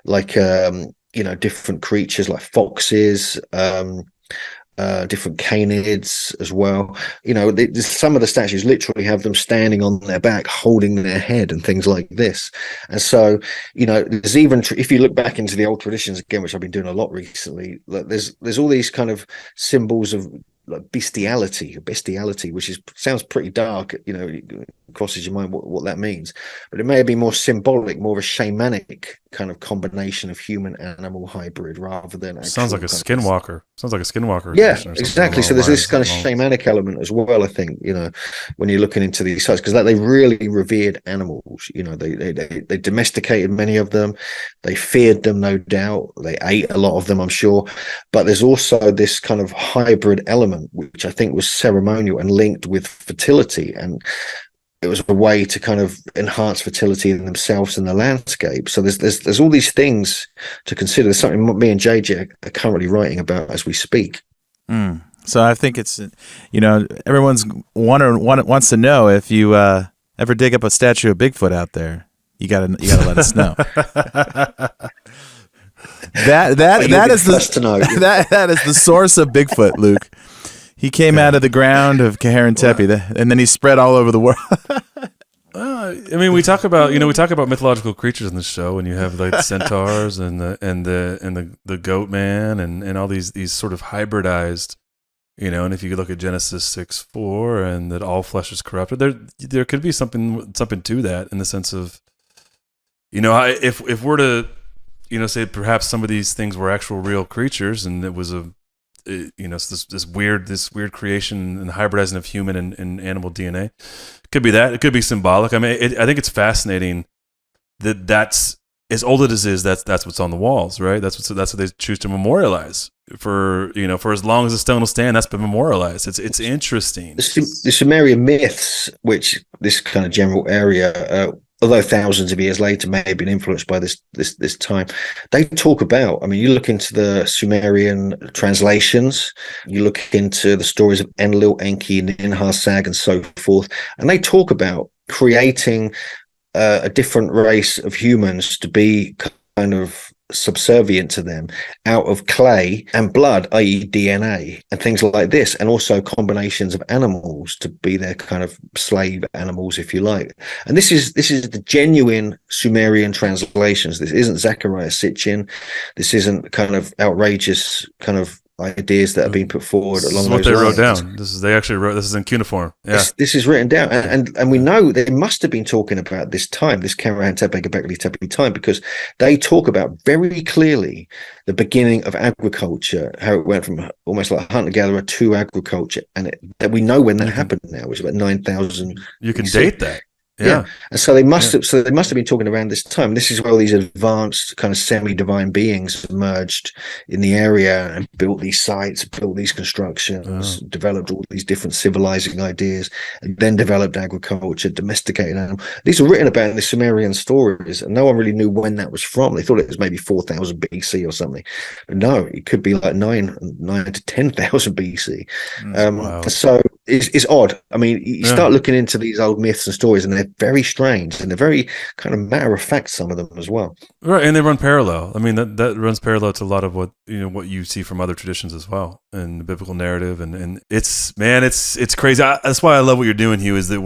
like different creatures like foxes, different canids as well. Some of the statues literally have them standing on their back holding their head and things like this. And so there's even if you look back into the old traditions again, which I've been doing a lot recently, like there's all these kind of symbols of like bestiality, which sounds pretty dark. Crosses your mind what that means, but it may be more symbolic, more of a shamanic kind of combination of human animal hybrid rather than sounds like a skinwalker. Yeah, exactly. So there's this kind of shamanic element as well, I think, when you're looking into these sites, because they really revered animals. They domesticated many of them, they feared them, no doubt, they ate a lot of them, I'm sure. But there's also this kind of hybrid element which I think was ceremonial and linked with fertility, and it was a way to kind of enhance fertility in themselves and the landscape. So there's all these things to consider. There's something me and JJ are currently writing about as we speak. So I think it's, everyone's wants to know if you ever dig up a statue of Bigfoot out there. You gotta let us know. That is the source of Bigfoot, Luke. He came out of the ground of Karahan Tepe, and then he spread all over the world. We talk about mythological creatures in the show, and you have like the centaurs and the goat man and all these sort of hybridized, and if you look at Genesis 6:4 and that all flesh is corrupted, there could be something to that, in the sense of, if we're to, say perhaps some of these things were actual real creatures, and it was this weird creation and hybridizing of human and animal DNA. It could be that. It could be symbolic. I think it's fascinating that's as old as it is. That's what's on the walls, right? That's what they choose to memorialize for as long as the stone will stand. That's been memorialized. It's interesting. The Sumerian myths, which this kind of general area, although thousands of years later may have been influenced by this time, they talk about, you look into the Sumerian translations, you look into the stories of Enlil, Enki, Ninhursag, and so forth, and they talk about creating a different race of humans to be kind of subservient to them out of clay and blood, i.e. DNA and things like this, and also combinations of animals to be their kind of slave animals, if you like. And this is the genuine Sumerian translations. This isn't Zechariah Sitchin. This isn't kind of outrageous kind of ideas that have been put forward along those lines. This is what they wrote down. They actually wrote. This is in cuneiform. Yeah, this is written down, and we know they must have been talking about this time, this Karahan Tepe, Gobekli Tepe time, because they talk about very clearly the beginning of agriculture, how it went from almost like hunter-gatherer to agriculture, and that we know when that happened. Now it was about 9,000. You can date that. Yeah. And so they must have been talking around this time. This is where all these advanced kind of semi-divine beings emerged in the area and built these sites, built these constructions, developed all these different civilizing ideas, and then developed agriculture, domesticated animals. These are written about in the Sumerian stories, and no one really knew when that was from. They thought it was maybe 4,000 BC or something, but no, it could be like 9 to 10,000 BC. Wow. So it's odd. You start looking into these old myths and stories, and they're very strange, and they're very kind of matter of fact, some of them as well. Right, and they run parallel. That runs parallel to a lot of what you see from other traditions as well, and the biblical narrative, and it's crazy. That's why I love what you're doing, Hugh. Is that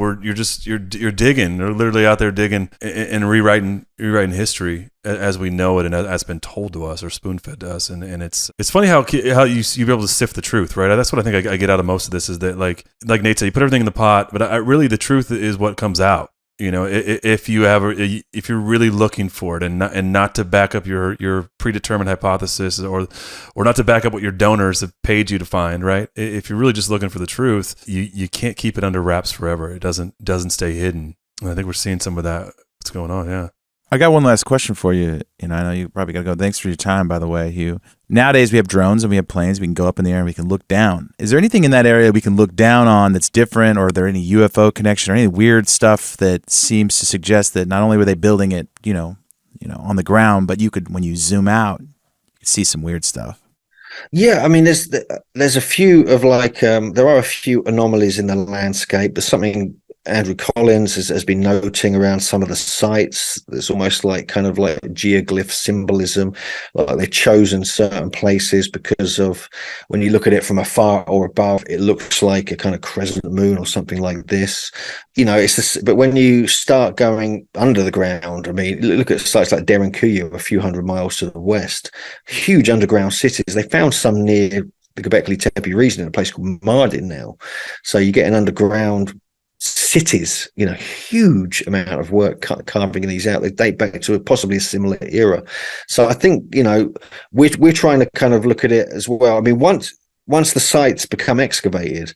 you're digging, you're literally out there digging and rewriting history as we know it and as been told to us or spoon-fed to us, and it's funny how you're able to sift the truth, right? That's what I think I get out of most of this, is that like Nate said, you put everything in the pot, but really the truth is what comes out. If you're really looking for it, and not to back up your predetermined hypothesis, or not to back up what your donors have paid you to find, right? If you're really just looking for the truth, you can't keep it under wraps forever. It doesn't stay hidden. And I think we're seeing some of that. What's going on? Yeah. I got one last question for you. I know you probably got to go. Thanks for your time, by the way, Hugh. Nowadays, we have drones and we have planes. We can go up in the air and we can look down. Is there anything in that area we can look down on that's different, or are there any UFO connection or any weird stuff that seems to suggest that not only were they building it, on the ground, but you could, when you zoom out, you could see some weird stuff? Yeah, there's a few of there are a few anomalies in the landscape. There's something Andrew Collins has been noting around some of the sites. There's almost like geoglyph symbolism, like they've chosen certain places because of, when you look at it from afar or above, it looks like a kind of crescent moon or something like this. It's this, but when you start going under the ground, look at sites like Derinkuyu, a few hundred miles to the west, huge underground cities. They found some near the Gobekli Tepe region in a place called Mardin now. So you get an underground cities, huge amount of work carving these out. They date back to possibly a similar era. So I think, we're trying to kind of look at it as well. Once the sites become excavated,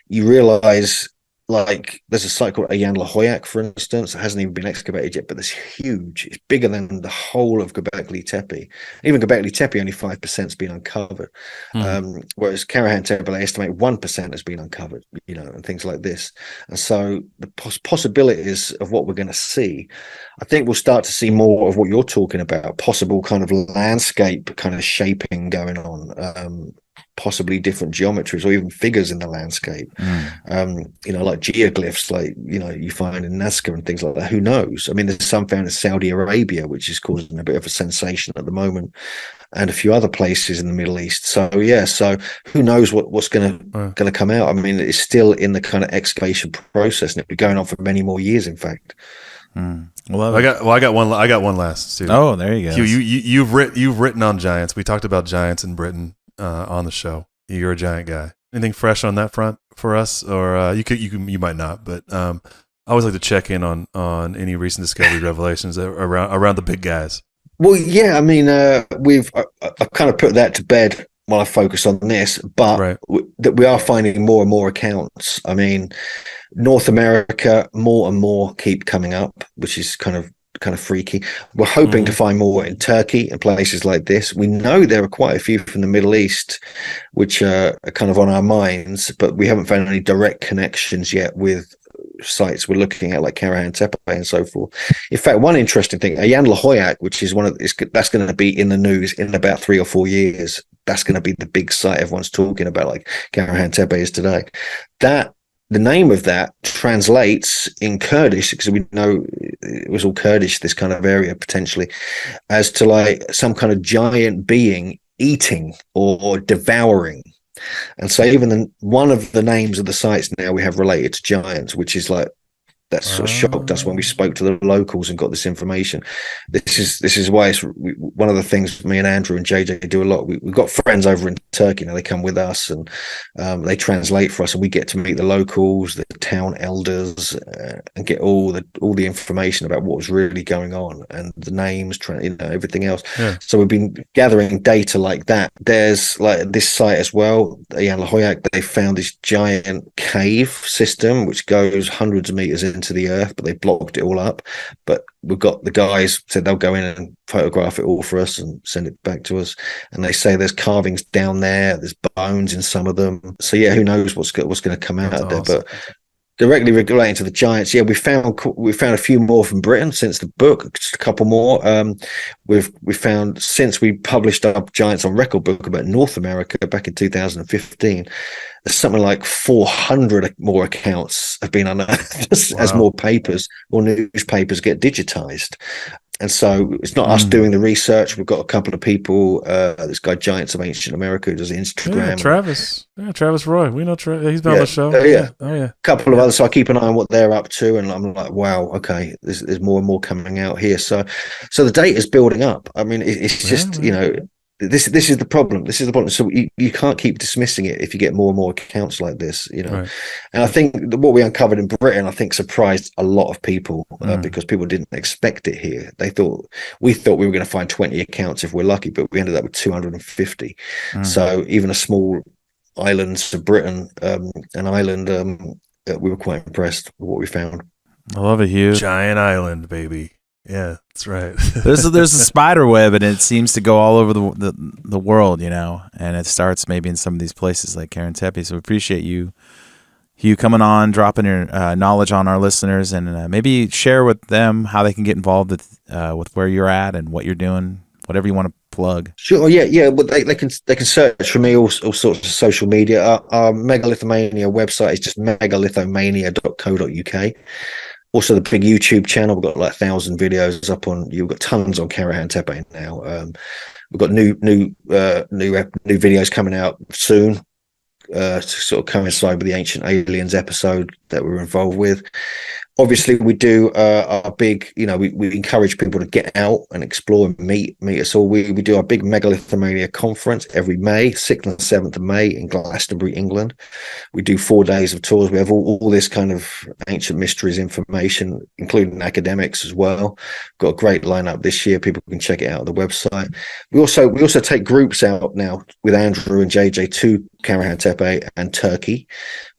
you realize, like, there's a site called Ayan Lahoyak, for instance, that hasn't even been excavated yet, but it's huge. It's bigger than the whole of Gobekli Tepe. Even Gobekli Tepe, only 5% has been uncovered. Whereas Karahan Tepe, they estimate 1% has been uncovered, and things like this. And so the possibilities of what we're going to see, I think we'll start to see more of what you're talking about, possible kind of landscape kind of shaping going on. possibly different geometries or even figures in the landscape. Like geoglyphs, like you find in Nazca and things like that. Who knows? I mean, there's some found in Saudi Arabia, which is causing a bit of a sensation at the moment, and a few other places in the Middle East. So who knows what's going to come out? I mean, it's still in the kind of excavation process, and it'll be going on for many more years, in fact. Well, I got one last, Steve. Oh, there you go. You've written on giants. We talked about giants in Britain on the show. You're a giant guy. Anything fresh on that front for us, or you might not, but I always like to check in on any recent discovery revelations around the big guys. Well, yeah, I mean, I've kind of put that to bed while I focus on this, but that we are finding more and more accounts. I mean, North America, more and more keep coming up, which is kind of freaky. We're hoping to find more in Turkey and places like this. We know there are quite a few from the Middle East, which are kind of on our minds, but we haven't found any direct connections yet with sites we're looking at, like Karahan Tepe and so forth. In fact, one interesting thing, Jan Lahoyak, which is that's going to be in the news in about 3 or 4 years. That's going to be the big site everyone's talking about, like Karahan Tepe is today. That the name of that translates in Kurdish, because we know it was all Kurdish, this kind of area potentially, as to like some kind of giant being eating or devouring. And so even one of the names of the sites now we have related to giants, which is like, that sort of shocked us when we spoke to the locals and got this information. This is why it's one of the things me and Andrew and JJ do a lot. We've got friends over in Turkey now. They come with us and they translate for us, and we get to meet the locals, the town elders, and get all the information about what was really going on and the names, everything else. Yeah. So we've been gathering data like that. There's like this site as well, Jan Lahoyak. They found this giant cave system which goes hundreds of meters into the earth, but they blocked it all up. But we've got the guys said they'll go in and photograph it all for us and send it back to us. And they say there's carvings down there's bones in some of them. So yeah, who knows what's going to come out of there. But directly relating to the giants, yeah, we found a few more from Britain since the book, just a couple more. We found, since we published our Giants on Record book about North America back in 2015, there's something like 400 more accounts have been unearthed as more papers or newspapers get digitized. And so it's not us doing the research. We've got a couple of people, this guy Giants of Ancient America, who does Instagram. Yeah, Travis Roy. We know he's been on the show. A couple of others. So I keep an eye on what they're up to, and I'm like, wow, okay, there's more and more coming out here. So the data is building up. I mean, it's just, this is the problem. This is the problem. So you can't keep dismissing it if you get more and more accounts like this, Right. And I think what we uncovered in Britain, I think, surprised a lot of people because people didn't expect it here. We thought we were going to find 20 accounts if we're lucky, but we ended up with 250. So even a small islands of Britain, an island, we were quite impressed with what we found. I love it, Hugh. Giant island, baby. Yeah, that's right. there's a spider web, and it seems to go all over the world, and it starts maybe in some of these places like Karahan Tepe. So we appreciate you, Hugh, coming on, dropping your knowledge on our listeners, and maybe share with them how they can get involved with where you're at and what you're doing, whatever you want to plug. Sure, yeah. Well, they can search for me all sorts of social media. Our Megalithomania website is just megalithomania.co.uk. Also, the big YouTube channel, we've got like 1,000 videos up on. You've got tons on Karahan Tepe now. We've got new videos coming out soon to sort of coincide with the Ancient Aliens episode that we're involved with. Obviously, we do our big, we encourage people to get out and explore and meet us all. We do our big Megalithomania conference every May, 6th and 7th of May in Glastonbury, England. We do 4 days of tours. We have all this kind of ancient mysteries information, including academics as well. Got a great lineup this year. People can check it out on the website. We also take groups out now with Andrew and JJ to Karahan Tepe and Turkey.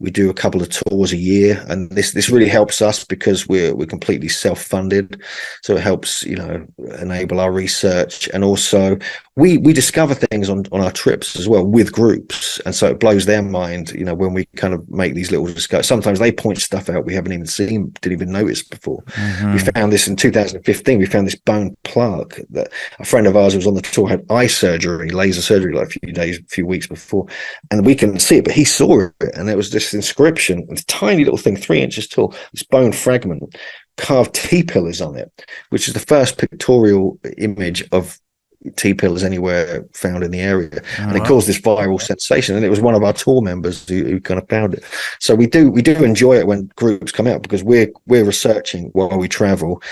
We do a couple of tours a year, and this really helps us because we're completely self-funded, so it helps, you know, enable our research. And also we discover things on our trips as well with groups, and so it blows their mind, you know, when we kind of make these little discoveries. Sometimes they point stuff out we haven't even seen, didn't even notice before. We found this in 2015. We found this bone plaque that a friend of ours who was on the tour had eye surgery, laser surgery, like a few weeks before, and we couldn't see it, but he saw it, and it was this inscription, this tiny little thing, 3 inches tall, this bone fragment, carved T-pillars on it, which is the first pictorial image of T-pillars anywhere found in the area. And it caused this viral sensation, and it was one of our tour members who kind of found it. So we do enjoy it when groups come out, because we're researching while we travel.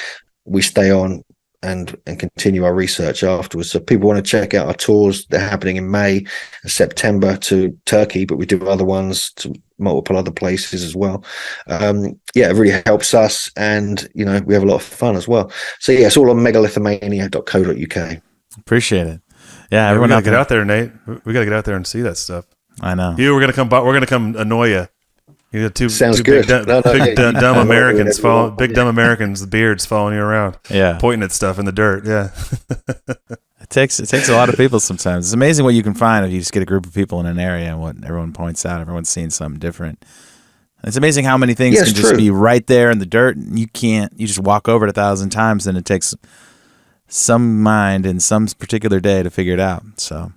We stay on and continue our research afterwards. So people want to check out our tours. They're happening in May and September to Turkey, but we do other ones to multiple other places as well. It really helps us, and you know, we have a lot of fun as well. So yeah, it's all on megalithomania.co.uk. Appreciate it. Yeah, Everyone everyone get out there, Nate. We got to get out there and see that stuff. I know. We're gonna come annoy you. You got two good. Big dumb Americans following, big dumb Americans, the beards following you around. Yeah, pointing at stuff in the dirt. Yeah, it takes a lot of people sometimes. It's amazing what you can find if you just get a group of people in an area and what everyone points out. Everyone's seeing something different. It's amazing how many things can just be right there in the dirt, and you just walk over it 1,000 times, and it takes some mind in some particular day to figure it out. So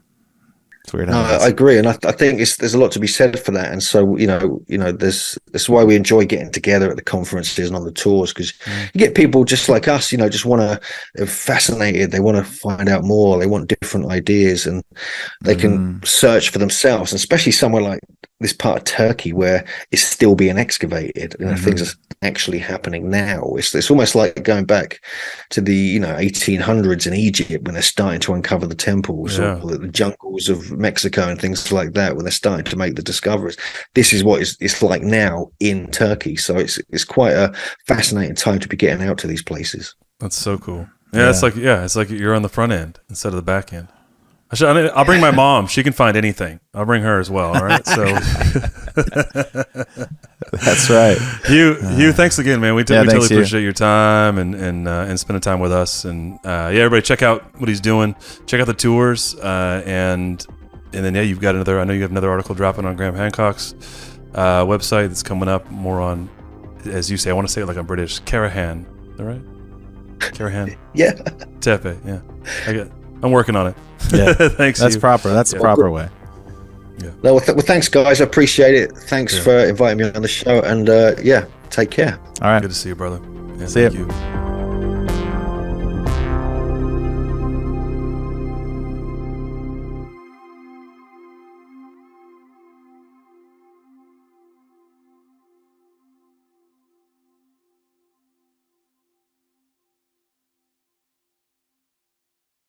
it's weird. I agree, and I think there's a lot to be said for that. And so you know, that's why we enjoy getting together at the conferences and on the tours, because you get people just like us, you know, just they're fascinated. They want to find out more. They want different ideas, and they can search for themselves. And especially somewhere like this part of Turkey where it's still being excavated, you know, things are actually happening now. It's almost like going back to the 1800s in Egypt when they're starting to uncover the temples or the jungles of Mexico and things like that, when they're starting to make the discoveries. This is what it's like now in Turkey. So it's quite a fascinating time to be getting out to these places. That's so cool. It's like you're on the front end instead of the back end. I'll bring my mom. She can find anything. I'll bring her as well. All right. So that's right. Hugh, thanks again, man. We totally appreciate your time and spending time with us. And everybody check out what he's doing. Check out the tours. And then you've got another. I know you have another article dropping on Graham Hancock's website that's coming up more on, as you say, I want to say it like I'm British. Karahan. Is that right? Karahan. Yeah. Tepe. Yeah. I'm working on it. Yeah, thanks. That's proper. That's the proper way. Yeah. No, well, thanks, guys. I appreciate it. Thanks for inviting me on the show. And take care. All right. Good to see you, brother. See you. You.